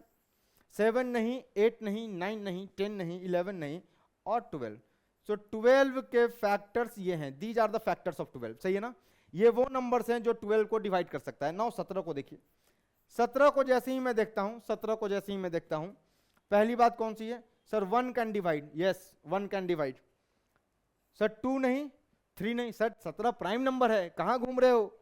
[SPEAKER 1] 7 नहीं, 8 नहीं, 9 नहीं, 10 नहीं, 11 नहीं और 12। सो 12 के फैक्टर्स ये हैं, these are the factors of 12, सही है ना। ये वो नंबर्स हैं जो 12 को डिवाइड कर सकता है। नाउ 17 को देखिए, 17 को जैसे ही मैं देखता हूं, 17 को जैसे ही मैं देखता हूं, पहली बात कौन सी है sir, 1 can divide, yes 1 can divide. Sir 2 नहीं, 3 नहीं, सर 17 प्राइम नंबर है, कहां घूम रहे हो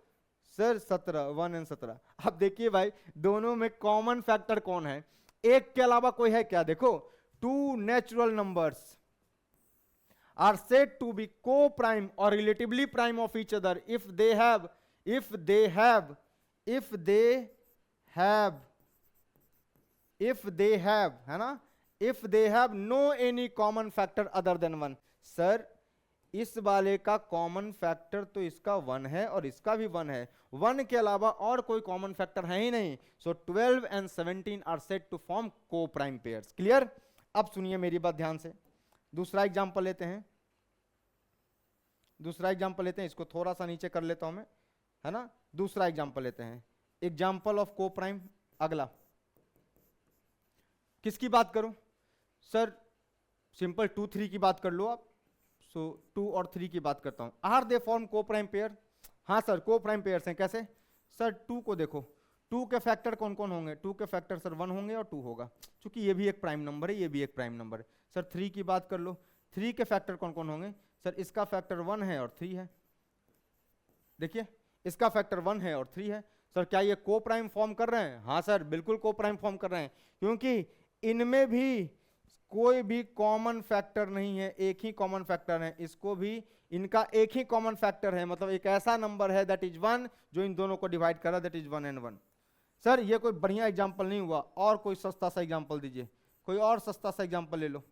[SPEAKER 1] सर, 17, 1 एंड 17। अब देखिए भाई, दोनों में कॉमन फैक्टर कौन है, एक के अलावा कोई है क्या, देखो 2 natural numbers are said to be co-prime or relatively prime of each other if they have है ना, if they have no any common factor other than 1। Sir इस वाले का कॉमन फैक्टर तो इसका 1 है और इसका भी 1 है, 1 के अलावा और कोई कॉमन फैक्टर है ही नहीं। So 12 and 17 are said to form coprime pairs. Clear. अब सुनिए मेरी बात ध्यान से, दूसरा एग्जांपल लेते हैं, दूसरा एग्जांपल लेते हैं, इसको थोड़ा सा नीचे कर लेता हूं मैं, है ना। दूसरा एग्जांपल लेते हैं, एग्जांपल ऑफ को प्राइम। अगला किसकी बात करूं सर, सिंपल 2 3 की बात कर लो आप। सो 2 और 3 की बात करता हूं। आर दे फॉर्म को प्राइम पेयर, हाँ सर को प्राइम पेयर्स हैं। कैसे सर, 2 को देखो, 2 के फैक्टर कौन कौन होंगे, 2 के फैक्टर सर 1 होंगे और 2 होगा, क्योंकि ये भी एक प्राइम नंबर है, ये भी एक प्राइम नंबर है। सर 3 की बात कर लो, 3 के फैक्टर कौन कौन होंगे सर, इसका फैक्टर 1 है और 3 है। देखिए इसका फैक्टर 1 है और 3 है। सर क्या ये को प्राइम फॉर्म कर रहे हैं, हाँ सर बिल्कुल को प्राइम फॉर्म कर रहे हैं, क्योंकि इनमें भी कोई भी कॉमन फैक्टर नहीं है, एक ही कॉमन फैक्टर है, इसको भी इनका एक ही कॉमन फैक्टर है, मतलब एक ऐसा नंबर है दैट इज 1 जो इन दोनों को डिवाइड कर रहा है, दैट इज 1 एंड 1। सर ये कोई बढ़िया एग्जांपल नहीं हुआ, और कोई सस्ता सा एग्जांपल दीजिए, कोई और सस्ता सा एग्जांपल ले लो।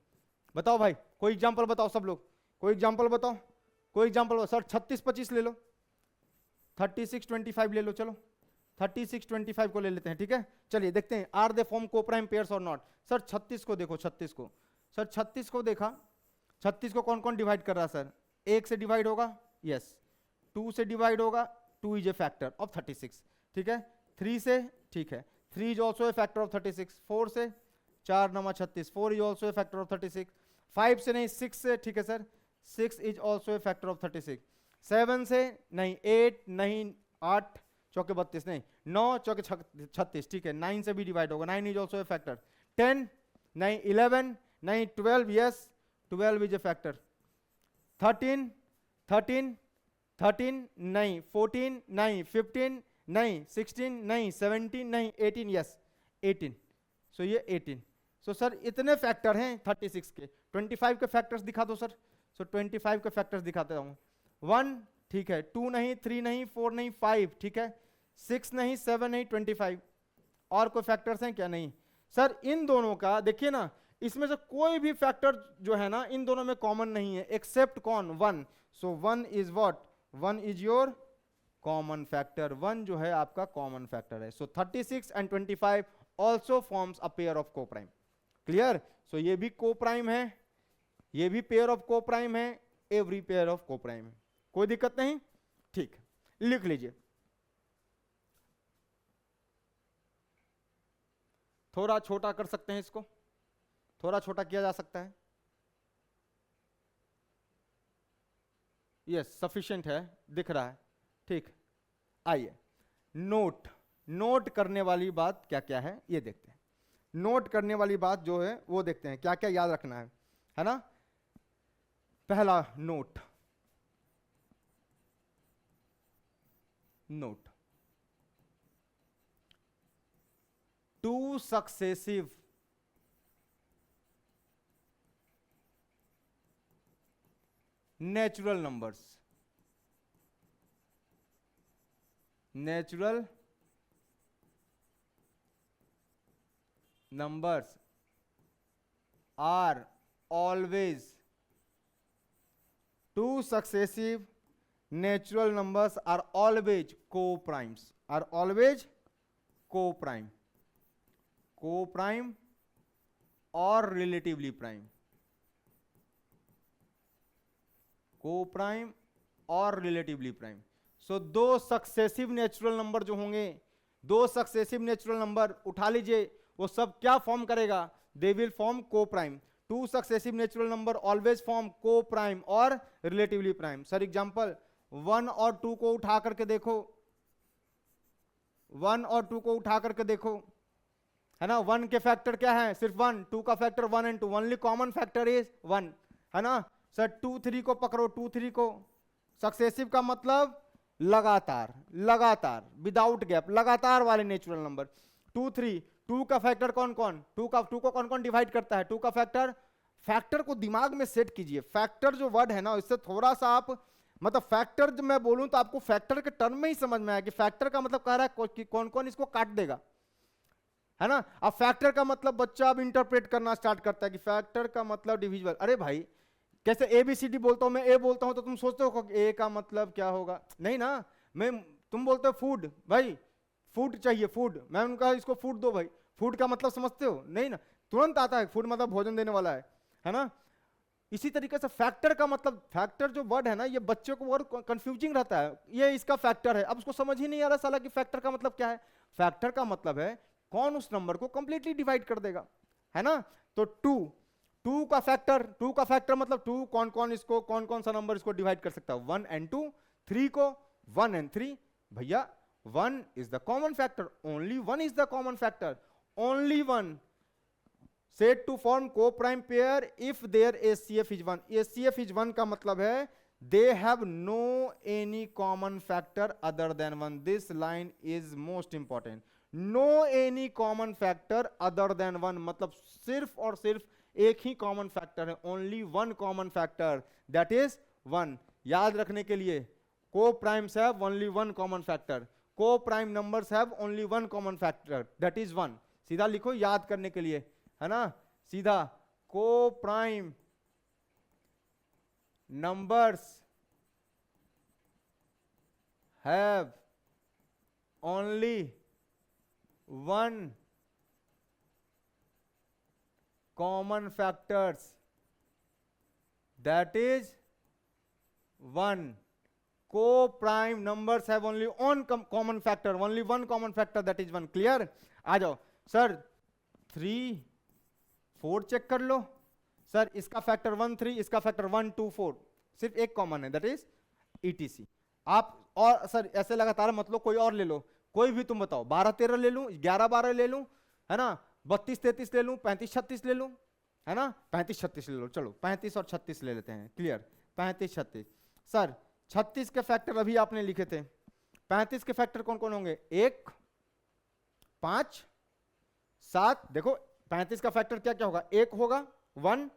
[SPEAKER 1] बताओ भाई, कोई एग्जांपल बताओ सब लोग, कोई एग्जांपल बताओ, कोई एग्जांपल बताओ। सर 36 25 ले लो, 36 25 ले लो, चलो 36 25 को ले लेते हैं, ठीक है। चलिए देखते हैं, are they form coprime pairs और नॉट। सर 36 को देखो, 36 को सर, 36 को देखा, 36 को कौन कौन डिवाइड कर रहा है सर, 1 से डिवाइड होगा, यस, 2 से डिवाइड होगा, 2 इज ए फैक्टर ऑफ 36, ठीक है। 3 से, ठीक है, 3 is also a factor of 36। 4 से, 4 नमा 36, 4 is also a factor of 36। 5 से नहीं, 6 से, ठीक है sir, 6 is also a factor of 36। 7 से नहीं, 8 नहीं, 8 चौके 32 नहीं, 9 चौके 36, ठीक है। 9 से भी डिवाइड होगा, 9 इज ऑल्सो ए फैक्टर। 10 नहीं, 11 नहीं, 12, यस 12 इज ए फैक्टर। 13 नहीं, 14 नहीं, 15 नहीं, 16 नहीं, 17 नहीं, 18, यस 18। सो ये 18। सो सर इतने फैक्टर हैं 36 के। 25 के फैक्टर्स दिखा दो सर। सो 25 के फैक्टर्स दिखाते हूँ। 1 ठीक है, 2 नहीं, 3 नहीं, 4 नहीं, 5 ठीक है, 6 नहीं, 7 नहीं, 25। और कोई फैक्टर्स हैं क्या, नहीं सर। इन दोनों का देखिए ना, इसमें से कोई भी फैक्टर जो है ना इन दोनों में कॉमन नहीं है, एक्सेप्ट कौन, 1। सो 1 is what, 1 is your common factor, 1 जो है आपका कॉमन फैक्टर है। सो 36 and 25 also forms a pair of को प्राइम। क्लियर। सो ये भी को प्राइम है, ये भी पेयर ऑफ को प्राइम है, एवरी पेयर ऑफ को प्राइम है, कोई दिक्कत नहीं, ठीक। लिख लीजिए, थोड़ा छोटा कर सकते हैं इसको, थोड़ा छोटा किया जा सकता है। यस सफिशिएंट है, दिख रहा है, ठीक। आइए नोट, नोट करने वाली बात क्या क्या है ये देखते हैं। नोट करने वाली बात जो है वो देखते हैं, क्या क्या याद रखना है ना। पहला note, note two successive natural numbers, natural numbers are always, two successive natural numbers are always co-primes, are always co-prime, co-prime or relatively prime, co-prime और रिलेटिवली प्राइम। सो दो सक्सेसिव नेचुरल नंबर जो होंगे, दो सक्सेसिव नेचुरल नंबर उठा लीजिए, वो सब क्या फॉर्म करेगा, दे विल फॉर्म को prime. Two successive natural number always form coprime और रिलेटिवली प्राइम। सर एग्जांपल 1 और 2 को उठा करके देखो, 1 और 2 को उठा करके देखो, है ना। 1 के फैक्टर क्या है, सिर्फ 1, 2 का factor 1 and 2, only common factor is 1, है ना। सर 2 3 को पकड़ो, 2 3 को, सक्सेसिव का मतलब लगातार, लगातार विदाउट गैप, लगातार वाले नेचुरल नंबर। 2 3, 2 का फैक्टर कौन कौन, 2 को कौन कौन डिवाइड करता है, 2 का फैक्टर। फैक्टर को दिमाग में सेट कीजिए, फैक्टर जो वर्ड है ना, इससे थोड़ा सा आप मतलब फैक्टर जब मैं बोलूं तो आपको फैक्टर के टर्म में ही समझ में आया कि फैक्टर का मतलब कह रहा है कि कौन कौन इसको काट देगा, है ना। अब फैक्टर का मतलब बच्चा अब इंटरप्रेट करना स्टार्ट करता है कि फैक्टर का मतलब डिविजिबल। अरे भाई कैसे ABCD बोलता हूं मैं, ए बोलता हूं तो तुम सोचते हो कि ए का मतलब क्या होगा, नहीं ना। मैं, तुम बोलते हो फूड, भाई फूड चाहिए, फूड, मैं उनका इसको फूड दो भाई, फूड का मतलब समझते हो, नहीं ना, तुरंत आता है फूड मतलब भोजन देने वाला है ना। इसी तरीके से फैक्टर का मतलब, फैक्टर जो वर्ड है ना, ये बच्चों को बहुत कंफ्यूजिंग रहता है, ये इसका फैक्टर है, अब उसको समझ ही नहीं आ रहा साला कि फैक्टर का मतलब क्या है। फैक्टर का मतलब है कौन उस नंबर को कंप्लीटली डिवाइड कर देगा, है ना। तो 2 का फैक्टर मतलब 2 कौन कौन इसको, कौन कौन सा नंबर इसको डिवाइड कर सकता है, 1 एंड 2, 3 को 1 एंड 3, भैया 1 is the common factor, only 1 is the common factor, only 1 said to form co-prime pair if their ACF is 1। ACF is 1 का मतलब है they have no any common factor other than 1। this line is most important, no any common factor other than 1 मतलब सिर्फ और सिर्फ एक ही common factor है, only 1 common factor, that is 1। याद रखने के लिए coprimes have only 1 common factor, coprime numbers have only 1 common factor, that is 1। सीधा लिखो याद करने के लिए, है ना, सीधा को prime numbers have only 1 common factors, that is 1। co-prime numbers have only one common factor, only 1 common factor, that is 1। clear। आ जाओ सर 3 4 चेक कर लो, सर इसका फैक्टर 1 3, इसका फैक्टर 1 2 4, सिर्फ एक कॉमन है, दैट इज ETC। आप और सर ऐसे लगातार मत लो, कोई और ले लो, कोई भी तुम बताओ, 12 13 ले लूं, 11 12 ले लूं, है ना, 32 33 ले लूं, 35 36 ले लूं, है ना, 35 36 ले लो, चलो 35 और 36 ले लेते हैं, क्लियर। 35 36, सर 36 के फैक्टर अभी आपने लिखे थे, 35 के फैक्टर कौन कौन होंगे, 1 5 7, देखो 35 का फैक्टर क्या क्या होगा, 1 होगा, 1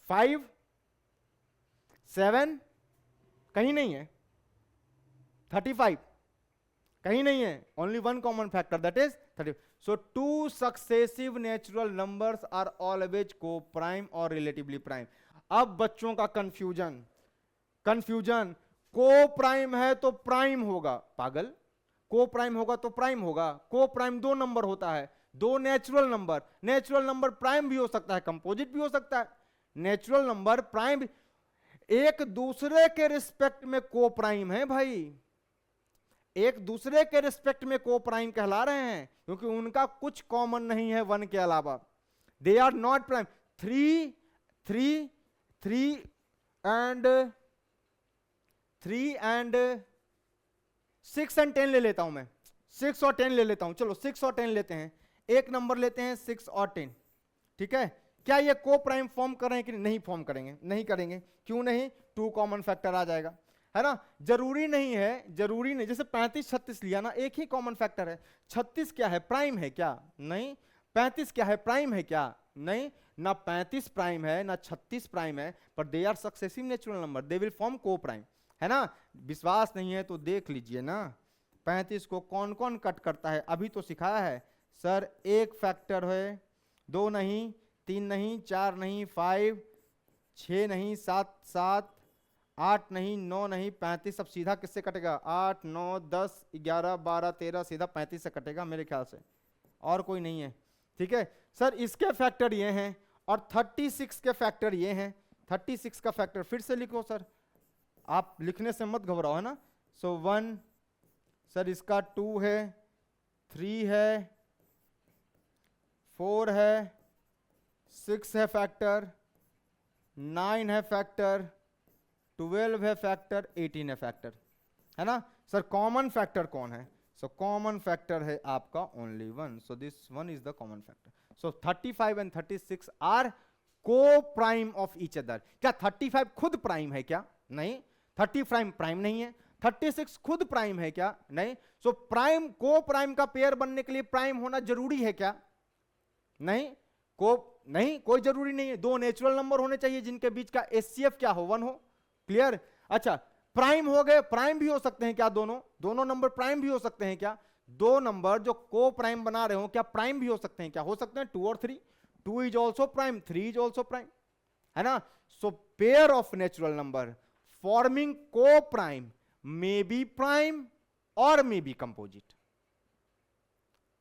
[SPEAKER 1] 5 7 कहीं नहीं है, 35 कहीं नहीं है, only 1 common factor, that is 30। So 2 successive natural numbers are always coprime और रिलेटिवली प्राइम। अब बच्चों का कंफ्यूजन, को प्राइम है तो प्राइम होगा, पागल, को प्राइम होगा तो प्राइम होगा, को प्राइम 2 नंबर होता है, 2 नेचुरल नंबर प्राइम भी हो सकता है, कंपोजिट भी हो सकता है, नेचुरल नंबर प्राइम एक दूसरे के रिस्पेक्ट में को प्राइम है भाई, एक दूसरे के रिस्पेक्ट में को प्राइम कहला रहे हैं, क्योंकि उनका कुछ कॉमन नहीं है 1 के अलावा, they are not prime. 3 3 3 and 3 and 6 and 10 ले लेता हूं मैं, 6 और 10 ले लेता हूं, चलो 6 और 10 लेते हैं, एक नंबर लेते हैं 6 और 10, ठीक है। क्या ये को प्राइम फॉर्म करें कि नहीं फॉर्म करेंगे? नहीं करेंगे। क्यों नहीं? 2 कॉमन फैक्टर आ जाएगा, है ना। जरूरी नहीं है, जरूरी नहीं, जैसे 35 36 लिया ना, एक ही कॉमन फैक्टर है। 36 क्या है, प्राइम है क्या? नहीं। 35 क्या है, प्राइम है क्या? नहीं। ना 35 प्राइम है ना 36 प्राइम है, पर they are successive natural number, they will form coprime, है ना। विश्वास नहीं है तो देख लीजिए ना, 35 को कौन कौन कट करता है, अभी तो सिखाया है सर। एक फैक्टर है, 2 नहीं, 3 नहीं, 4 नहीं, 5, 6 नहीं, 7 7, 8 नहीं, 9 नहीं, 35 अब सीधा किससे कटेगा? 8 9 10 11 12 13 सीधा 35 से कटेगा मेरे ख्याल से, और कोई नहीं है, ठीक है सर। इसके फैक्टर ये हैं और 36 के फैक्टर ये हैं। 36 का फैक्टर फिर से लिखो सर, आप लिखने से मत घबराओ, है ना। सो 1 सर, इसका 2 है, 3 है, 4 है, 6 है फैक्टर, 9 है फैक्टर, 12 है फैक्टर, 18 है फैक्टर, है ना सर। कॉमन फैक्टर कौन है? सो कॉमन फैक्टर है आपका only 1, so this 1 is the common factor. So 35 and 36 are coprime of each other. क्या 35 खुद प्राइम है क्या? नहीं। 35 प्राइम नहीं है। 36 खुद प्राइम है क्या? नहीं। सो प्राइम को प्राइम का पेयर बनने के लिए प्राइम होना जरूरी है क्या? नहीं। नहीं, कोई जरूरी नहीं है। दो नेचुरल नंबर होने चाहिए जिनके बीच का एचसीएफ क्या हो, 1 हो। क्लियर? अच्छा, प्राइम हो गए, प्राइम भी हो सकते हैं क्या? दोनों नंबर प्राइम भी हो सकते हैं क्या? दो नंबर जो को प्राइम बना रहे हो क्या प्राइम भी हो सकते हैं क्या? हो सकते हैं, 2 और 3। 2 is also prime, 3 is also prime, है ना। So pair of natural number forming coprime may be prime or may be composite.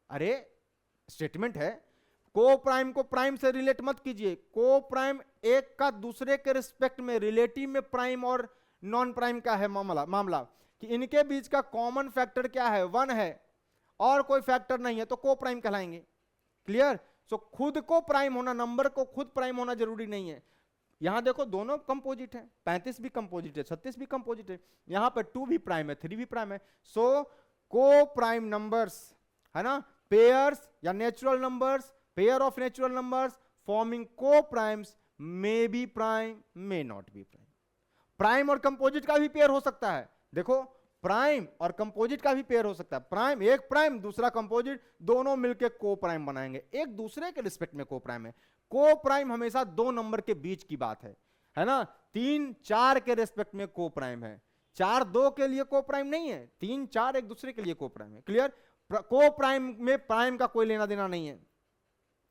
[SPEAKER 1] अरे स्टेटमेंट है, को प्राइम को प्राइम से रिलेट मत कीजिए। को प्राइम एक का दूसरे के रिस्पेक्ट में रिलेटिव में प्राइम और नॉन प्राइम का है मामला कि इनके बीच का कॉमन फैक्टर क्या है? 1 है और कोई फैक्टर नहीं है, तो को प्राइम कहलाएंगे। क्लियर? सो खुद को प्राइम होना, नंबर को खुद प्राइम होना जरूरी नहीं है। यहां देखो दोनों कंपोजिट है, 35 भी कंपोजिट है, 36 भी कंपोजिट है, यहां पर 2 भी प्राइम है, 3 भी प्राइम है। सो को प्राइम नंबर्स, है ना, पेयर्स या natural numbers, pair of natural numbers forming coprimes may be prime, may not be prime. Prime और कंपोजिट का भी पेयर हो सकता है। देखो, प्राइम और कंपोजिट का भी पेयर हो सकता है। प्राइम, एक प्राइम दूसरा कंपोजिट, दोनों मिलकर को प्राइम बनाएंगे, एक दूसरे के रिस्पेक्ट में को प्राइम है। को प्राइम हमेशा दो नंबर के बीच की बात है ना। 3 4 के रिस्पेक्ट में को प्राइम है, 4 2 के लिए को प्राइम नहीं है, 3 4 एक दूसरे के लिए को प्राइम है। क्लियर? को प्राइम में प्राइम का कोई लेना देना नहीं है,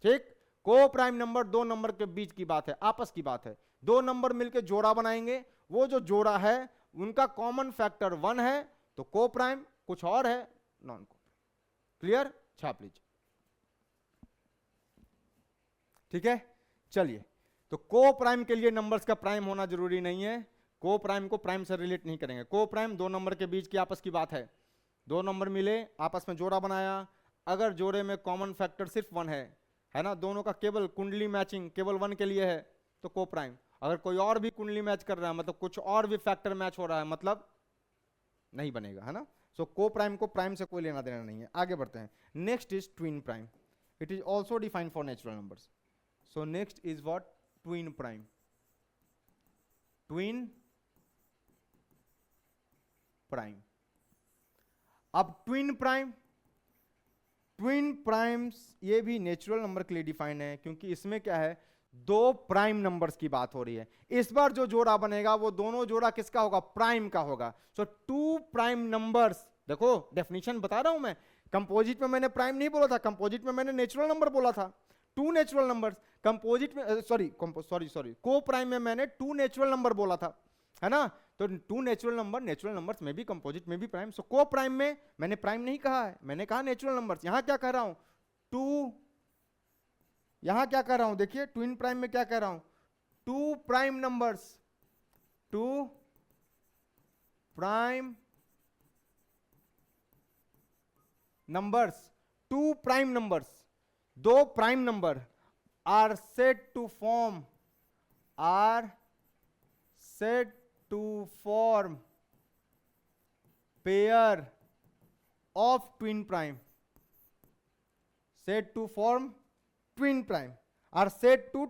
[SPEAKER 1] ठीक। को प्राइम नंबर दो नंबर के बीच की बात है, आपस की बात है। दो नंबर मिलकर जोड़ा बनाएंगे, वो जो जोड़ा है उनका कॉमन फैक्टर 1 है, तो को प्राइम, कुछ और है नॉन को। क्लियर? छाप लीजिए, ठीक है। चलिए, तो को प्राइम के लिए नंबर्स का प्राइम होना जरूरी नहीं है। को प्राइम को प्राइम से रिलेट नहीं करेंगे। को प्राइम दो नंबर के बीच की आपस की बात है। दो नंबर मिले, आपस में जोड़ा बनाया, अगर जोड़े में कॉमन फैक्टर सिर्फ 1 है ना, दोनों का केवल कुंडली मैचिंग केवल 1 के लिए है, तो को प्राइम। अगर कोई और भी कुंडली मैच कर रहा है, मतलब कुछ और भी फैक्टर मैच हो रहा है, मतलब नहीं बनेगा, है ना। सो को प्राइम को प्राइम से कोई लेना देना नहीं है। आगे बढ़ते हैं। Next is twin prime. It is also defined for natural numbers. So next is what? Twin prime. Twin prime. अब ट्विन प्राइम्स ये भी नेचुरल नंबर के लिए डिफाइंड है, क्योंकि इसमें क्या है, दो प्राइम नंबर्स की बात हो रही है। इस बार जो जोड़ा बनेगा वो दोनों जोड़ा किसका होगा? प्राइम का होगा। सो 2 प्राइम नंबर्स, देखो डेफिनेशन बता रहा हूं मैं। कंपोजिट में मैंने प्राइम नहीं बोला था, कंपोजिट में मैंने नेचुरल नंबर बोला था। 2 नेचुरल नंबर्स। कंपोजिट में सॉरी को प्राइम में मैंने 2 नेचुरल नंबर बोला था, है ना। तो 2 नेचुरल नंबर्स में भी, कंपोजिट में भी प्राइम। सो को प्राइम में मैंने प्राइम नहीं कहा है, मैंने कहा नेचुरल नंबर्स। यहां क्या कह रहा हूं? 2, यहां क्या कह रहा हूं, देखिए ट्विन प्राइम में क्या कह रहा हूं? 2 prime numbers, 2 prime numbers, 2 prime numbers, दो prime number are said to form pair of twin prime said to form twin prime are said to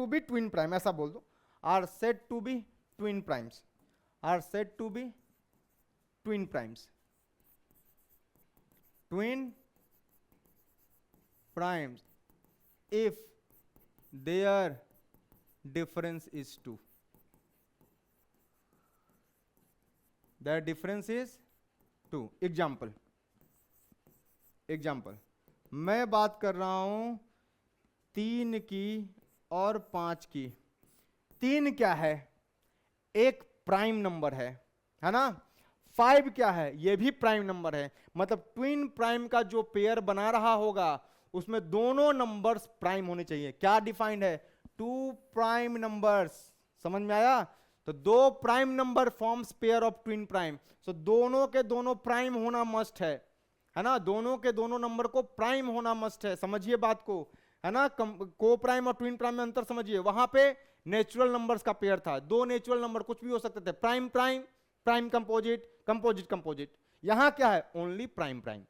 [SPEAKER 1] be twin prime, ऐसा बोल दो, are said to be twin primes, are said to be twin primes, twin primes if their difference is 2, their difference is 2. Example मैं बात कर रहा हूं 3 की और 5 की. 3 क्या है? एक प्राइम नंबर है ना. 5 क्या है? ये भी प्राइम नंबर है. मतलब ट्विन प्राइम का जो पेयर बना रहा होगा उसमें दोनों नंबर्स प्राइम होने चाहिए. क्या डिफाइंड है? 2 प्राइम नंबर्स. समझ में आया? तो 2 prime number forms pair of twin prime. So दोनों के दोनों प्राइम होना मस्ट है ना. दोनों के दोनों नंबर को प्राइम होना मस्ट है. समझिए बात को, है ना. को प्राइम और ट्विन प्राइम में अंतर समझिए. वहां पे नेचुरल नंबर्स का पेयर था. 2 नेचुरल नंबर कुछ भी हो सकते थे. Prime prime, prime composite, composite composite. यहां क्या है? Only prime prime,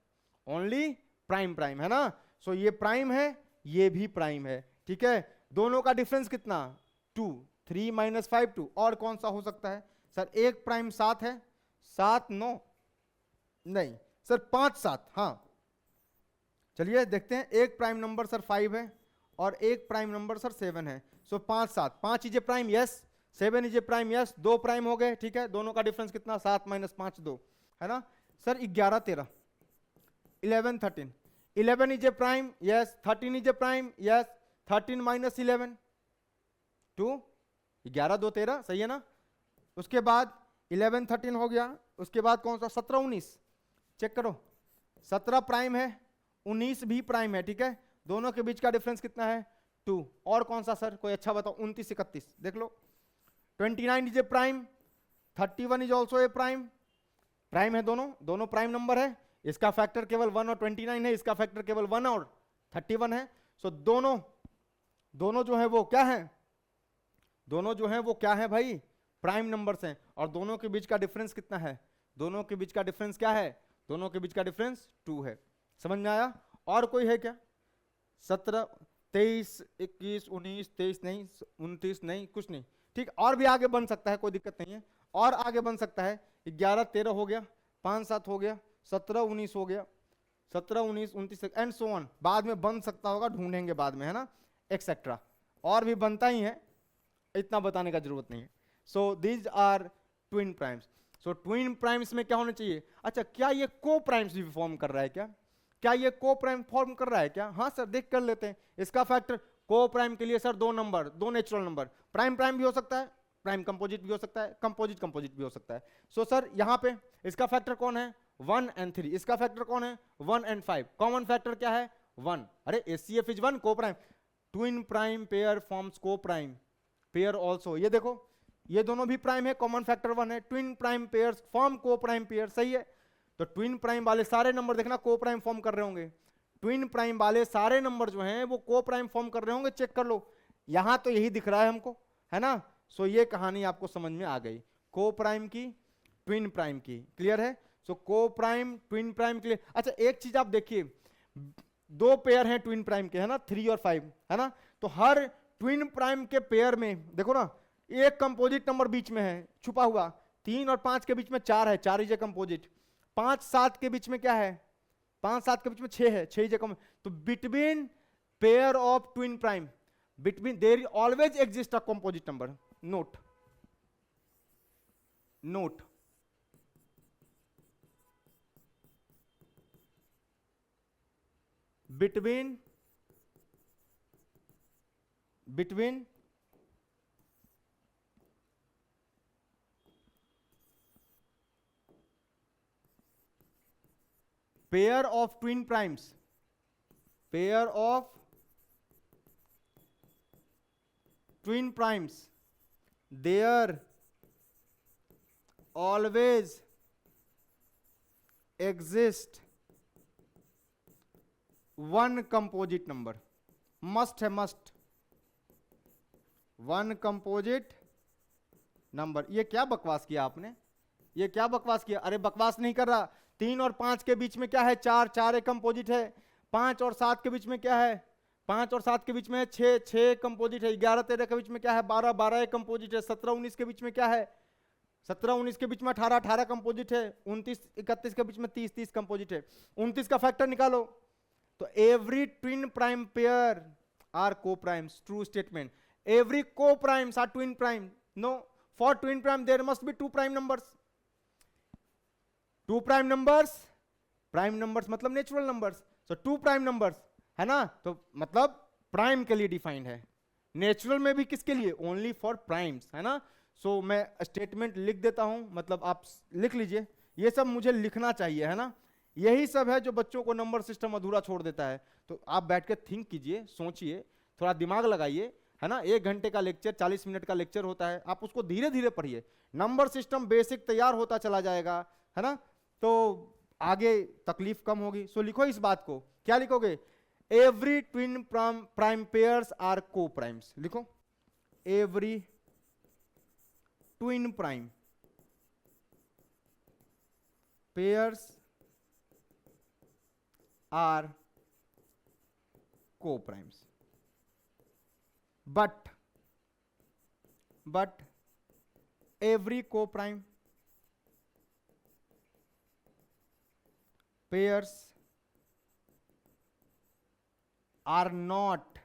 [SPEAKER 1] only prime prime, है ना. सो ये प्राइम है, ये भी प्राइम है. ठीक है. दोनों का डिफरेंस कितना? 2. 3 - 5 2. और कौन सा हो सकता है सर? एक प्राइम 7 है. 7 9 नहीं सर, 5 7. हाँ चलिए देखते हैं. एक प्राइम नंबर सर 5 है और एक प्राइम नंबर सर 7 है. सो 5 7. 5 is a prime, yes. 7 is a prime, yes. 2 prime हो गए. ठीक है. दोनों का डिफरेंस कितना? 7 - 5 2, है ना. Sir 11 13, 11 13. 11 is a prime, yes. 13 is a prime, yes. 13 - 11 2. 11 2 13, सही है ना. उसके बाद 11 13 हो गया. उसके बाद कौन सा? 17 19. चेक करो. 17 प्राइम है, 19 भी प्राइम है. ठीक है. दोनों के बीच का डिफरेंस कितना है? 2. और कौन सा सर? कोई अच्छा बताओ. 29 31. देख लो. 29 is a prime, 31 is also a prime. Prime है दोनों, दोनों प्राइम नंबर है. इसका फैक्टर केवल 1 और 29 है. इसका फैक्टर केवल 1 और 31 है. सो दोनों जो है वो क्या है? दोनों जो है वो क्या है भाई? प्राइम नंबर्स हैं. और दोनों के बीच का डिफरेंस कितना है? दोनों के बीच का डिफरेंस क्या है? दोनों के बीच का डिफरेंस 2 है. समझ में आया? और कोई है क्या? 17 23 21 19 23 नहीं, 29 नहीं, कुछ नहीं. ठीक. और भी आगे बन सकता है, कोई दिक्कत नहीं है. और आगे बन सकता है. 11 13 हो गया, 5 7 हो गया, 17 19 हो गया, 17 19 29 एंड सो ऑन. बाद में बन सकता होगा, ढूंढेंगे बाद में, है ना. एक्सेट्रा. और भी बनता ही है, इतना बताने का जरूरत नहीं है. So these are twin primes. So twin primes में क्या होना चाहिए? अच्छा, क्या ये को प्राइम्स भी फॉर्म कर रहा है क्या? क्या ये को प्राइम फॉर्म कर रहा है क्या? हाँ सर, देख कर लेते हैं. इसका फैक्टर को प्राइम के लिए sir 2 number, 2 natural number. Prime prime भी हो सकता है, प्राइम कंपोजिट भी हो सकता है, कंपोजिट कंपोजिट भी हो सकता है. सो सर यहाँ पे इसका फैक्टर कौन है? 1 and 3. इसका फैक्टर कौन है? 1 and 5. कॉमन फैक्टर क्या है? 1. अरे HCF इज 1. को prime, twin prime pair forms को प्राइम पेयर ऑल्सो. ये देखो, ये दोनों भी प्राइम है, कॉमन फैक्टर 1 है. ट्विन प्राइम पेयर्स फॉर्म को प्राइम पेयर. सही है. तो ट्विन प्राइम वाले सारे नंबर देखना को प्राइम फॉर्म कर रहे होंगे. ट्विन प्राइम वाले सारे नंबर जो हैं वो को प्राइम फॉर्म कर रहे होंगे. चेक कर लो. यहां तो यही दिख रहा है हमको, है ना. सो ये कहानी आपको समझ में आ गई, को प्राइम की, ट्विन प्राइम की. क्लियर है. सो को प्राइम ट्विन प्राइम के लिए. अच्छा, एक चीज आप देखिए, 2 पेयर हैं ट्विन प्राइम के, है ना, 3 और 5, है ना. तो हर ट्विन प्राइम के पेयर में देखो ना, एक कंपोजिट नंबर बीच में है छुपा हुआ. 3 और 5 के बीच में 4 है, 4 इज ए कंपोजिट. 5 7 के बीच में क्या है? 5 7 के बीच में 6 है, 6 इज ए कंपोजिट. तो between pair of twin prime, between there always exists a composite number. Note between pair of twin primes, pair of twin primes, there always exist one composite number. Must है, must. 1 composite number. ये क्या बकवास किया आपने? ये क्या बकवास किया? अरे बकवास नहीं कर रहा। 3 और 5 के बीच में क्या है? 4, 4 एक कंपोजिट है। 5 और 7 के बीच में क्या है? 5 और 7 के बीच में 6, 6 कंपोजिट है। 11, 13 के बीच में क्या है? 12, 12 एक कंपोजिट है। 17, 19 के बीच में क्या है? 17, 19 के बीच में 18, 18 कंपोजिट है। 29, 31 के बीच में 30, 30 कंपोजिट है। 29 का फैक्टर निकालो। तो every twin prime pair are coprimes, true statement. Every coprimes are twin prime, no. For twin prime there must be 2 prime numbers. 2 prime numbers, prime numbers मतलब natural numbers, so 2 prime numbers है ना, तो मतलब prime के लिए defined है। Natural में भी किसके लिए? ओनली फॉर प्राइम्स, है ना। सो मैं स्टेटमेंट लिख देता हूं, मतलब आप लिख लीजिए। ये सब मुझे लिखना चाहिए, है ना। यही सब है जो बच्चों को नंबर सिस्टम अधूरा छोड़ देता है। तो आप बैठ के थिंक कीजिए, सोचिए, थोड़ा दिमाग लगाइए, है ना। 1 घंटे का लेक्चर, 40 मिनट का लेक्चर होता है, आप उसको धीरे धीरे पढ़िए। नंबर सिस्टम बेसिक तैयार होता चला जाएगा, है ना, तो आगे तकलीफ कम होगी। सो लिखो इस बात को, क्या लिखोगे? Every twin prime pairs are coprimes. लिखो, every twin prime pairs are coprimes, but every co-prime pairs are not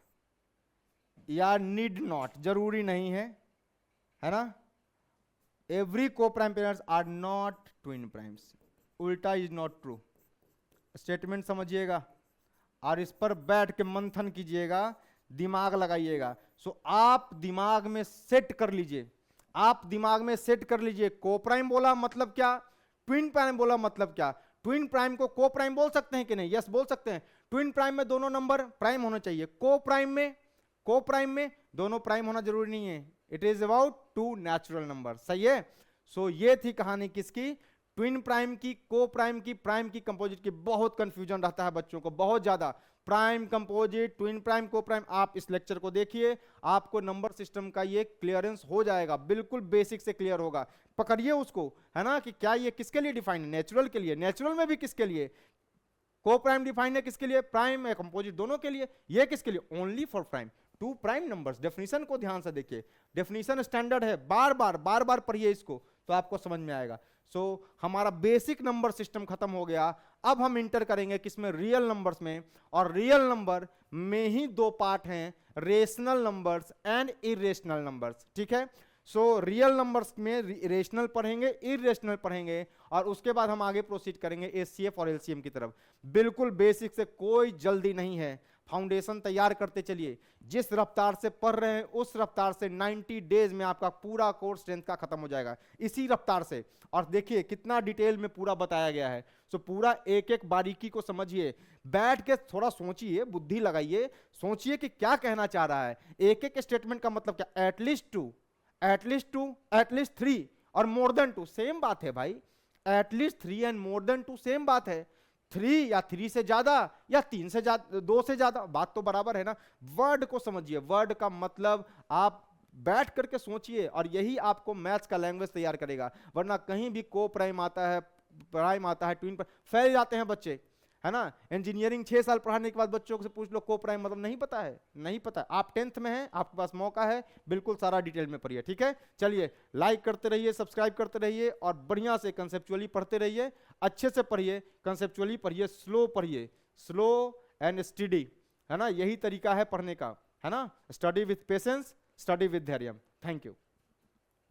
[SPEAKER 1] या need not, जरूरी नहीं है ना। every co-prime pairs are not twin primes, उल्टा is not true। स्टेटमेंट समझिएगा और इस पर बैठ के मंथन कीजिएगा, दिमाग लगाइएगा। सो आप दिमाग में सेट कर लीजिए, आप दिमाग में सेट कर लीजिए। को प्राइम बोला मतलब क्या, ट्विन प्राइम बोला मतलब क्या। ट्विन प्राइम को को प्राइम बोल सकते हैं कि नहीं? यस बोल सकते हैं। ट्विन प्राइम में दोनों नंबर प्राइम होना चाहिए। को प्राइम में दोनों प्राइम होना जरूरी नहीं है। It is about 2 natural number, सही है। सो ये थी कहानी किसकी? ट्विन प्राइम की, को प्राइम की, प्राइम की, कंपोजिट की। बहुत कंफ्यूजन रहता है बच्चों को, बहुत ज्यादा। प्राइम, कंपोजिट, ट्विन प्राइम, को प्राइम। आप इस लेक्चर को देखिए, आपको नंबर सिस्टम का ये क्लियरेंस हो जाएगा, बिल्कुल बेसिक से क्लियर होगा। पकड़िए उसको, है ना, कि क्या ये किसके लिए डिफाइन है? नेचुरल के लिए। नेचुरल में भी किसके लिए? को प्राइम डिफाइन है किसके लिए? प्राइम या कंपोजिट दोनों के लिए। ये किसके लिए? Only for prime, 2 prime numbers. Definition को ध्यान से देखिए, डेफिनेशन स्टैंडर्ड है, बार बार पढ़िए इसको, तो आपको समझ में आएगा। सो हमारा बेसिक नंबर सिस्टम खत्म हो गया। अब हम इंटर करेंगे किसमें? रियल नंबर्स में। और रियल नंबर में ही 2 पार्ट हैं, rational numbers and irrational numbers, ठीक है। सो रियल नंबर्स में रेशनल पढ़ेंगे, इरेशनल पढ़ेंगे, और उसके बाद हम आगे प्रोसीड करेंगे एचसीएफ और एलसीएम की तरफ। बिल्कुल बेसिक से, कोई जल्दी नहीं है। फाउंडेशन तैयार करते चलिए। जिस रफ्तार से पढ़ रहे हैं उस रफ्तार से 90 डेज में आपका पूरा कोर्स 10th का खत्म हो जाएगा, इसी रफ्तार से। और देखिए कितना डिटेल में पूरा बताया गया है। सो पूरा एक एक बारीकी को समझिए, बैठ के थोड़ा सोचिए, बुद्धि लगाइए, सोचिए कि क्या कहना चाह रहा है। एक एक स्टेटमेंट का मतलब क्या? एटलीस्ट टू, एटलीस्ट 3 और मोर देन 2 सेम बात है भाई। At least 3 and more than 2 same बात है। 3 या 3 से ज्यादा या 3 से ज्यादा, 2 से ज्यादा, बात तो बराबर है ना। वर्ड को समझिए, वर्ड का मतलब आप बैठ करके सोचिए, और यही आपको मैथ्स का लैंग्वेज तैयार करेगा। वरना कहीं भी को प्राइम आता है, प्राइम आता है, ट्विन प्राइम, फैल जाते हैं बच्चे, है ना। इंजीनियरिंग 6 साल पढ़ाने के बाद बच्चों से पूछ लो को प्राइम मतलब नहीं पता है, नहीं पता। आप 10th में हैं, आपके पास मौका है, बिल्कुल सारा डिटेल में पढ़िए, ठीक है। चलिए, लाइक करते रहिए, सब्सक्राइब करते रहिए, और बढ़िया से कंसेप्चुअली पढ़ते रहिए, अच्छे से पढ़िए, कंसेप्चुअली पढ़िए, स्लो पढ़िए, स्लो एंड स्टडी, है ना। यही तरीका है पढ़ने का, है ना। Study with patience, study with धैर्य। Thank you.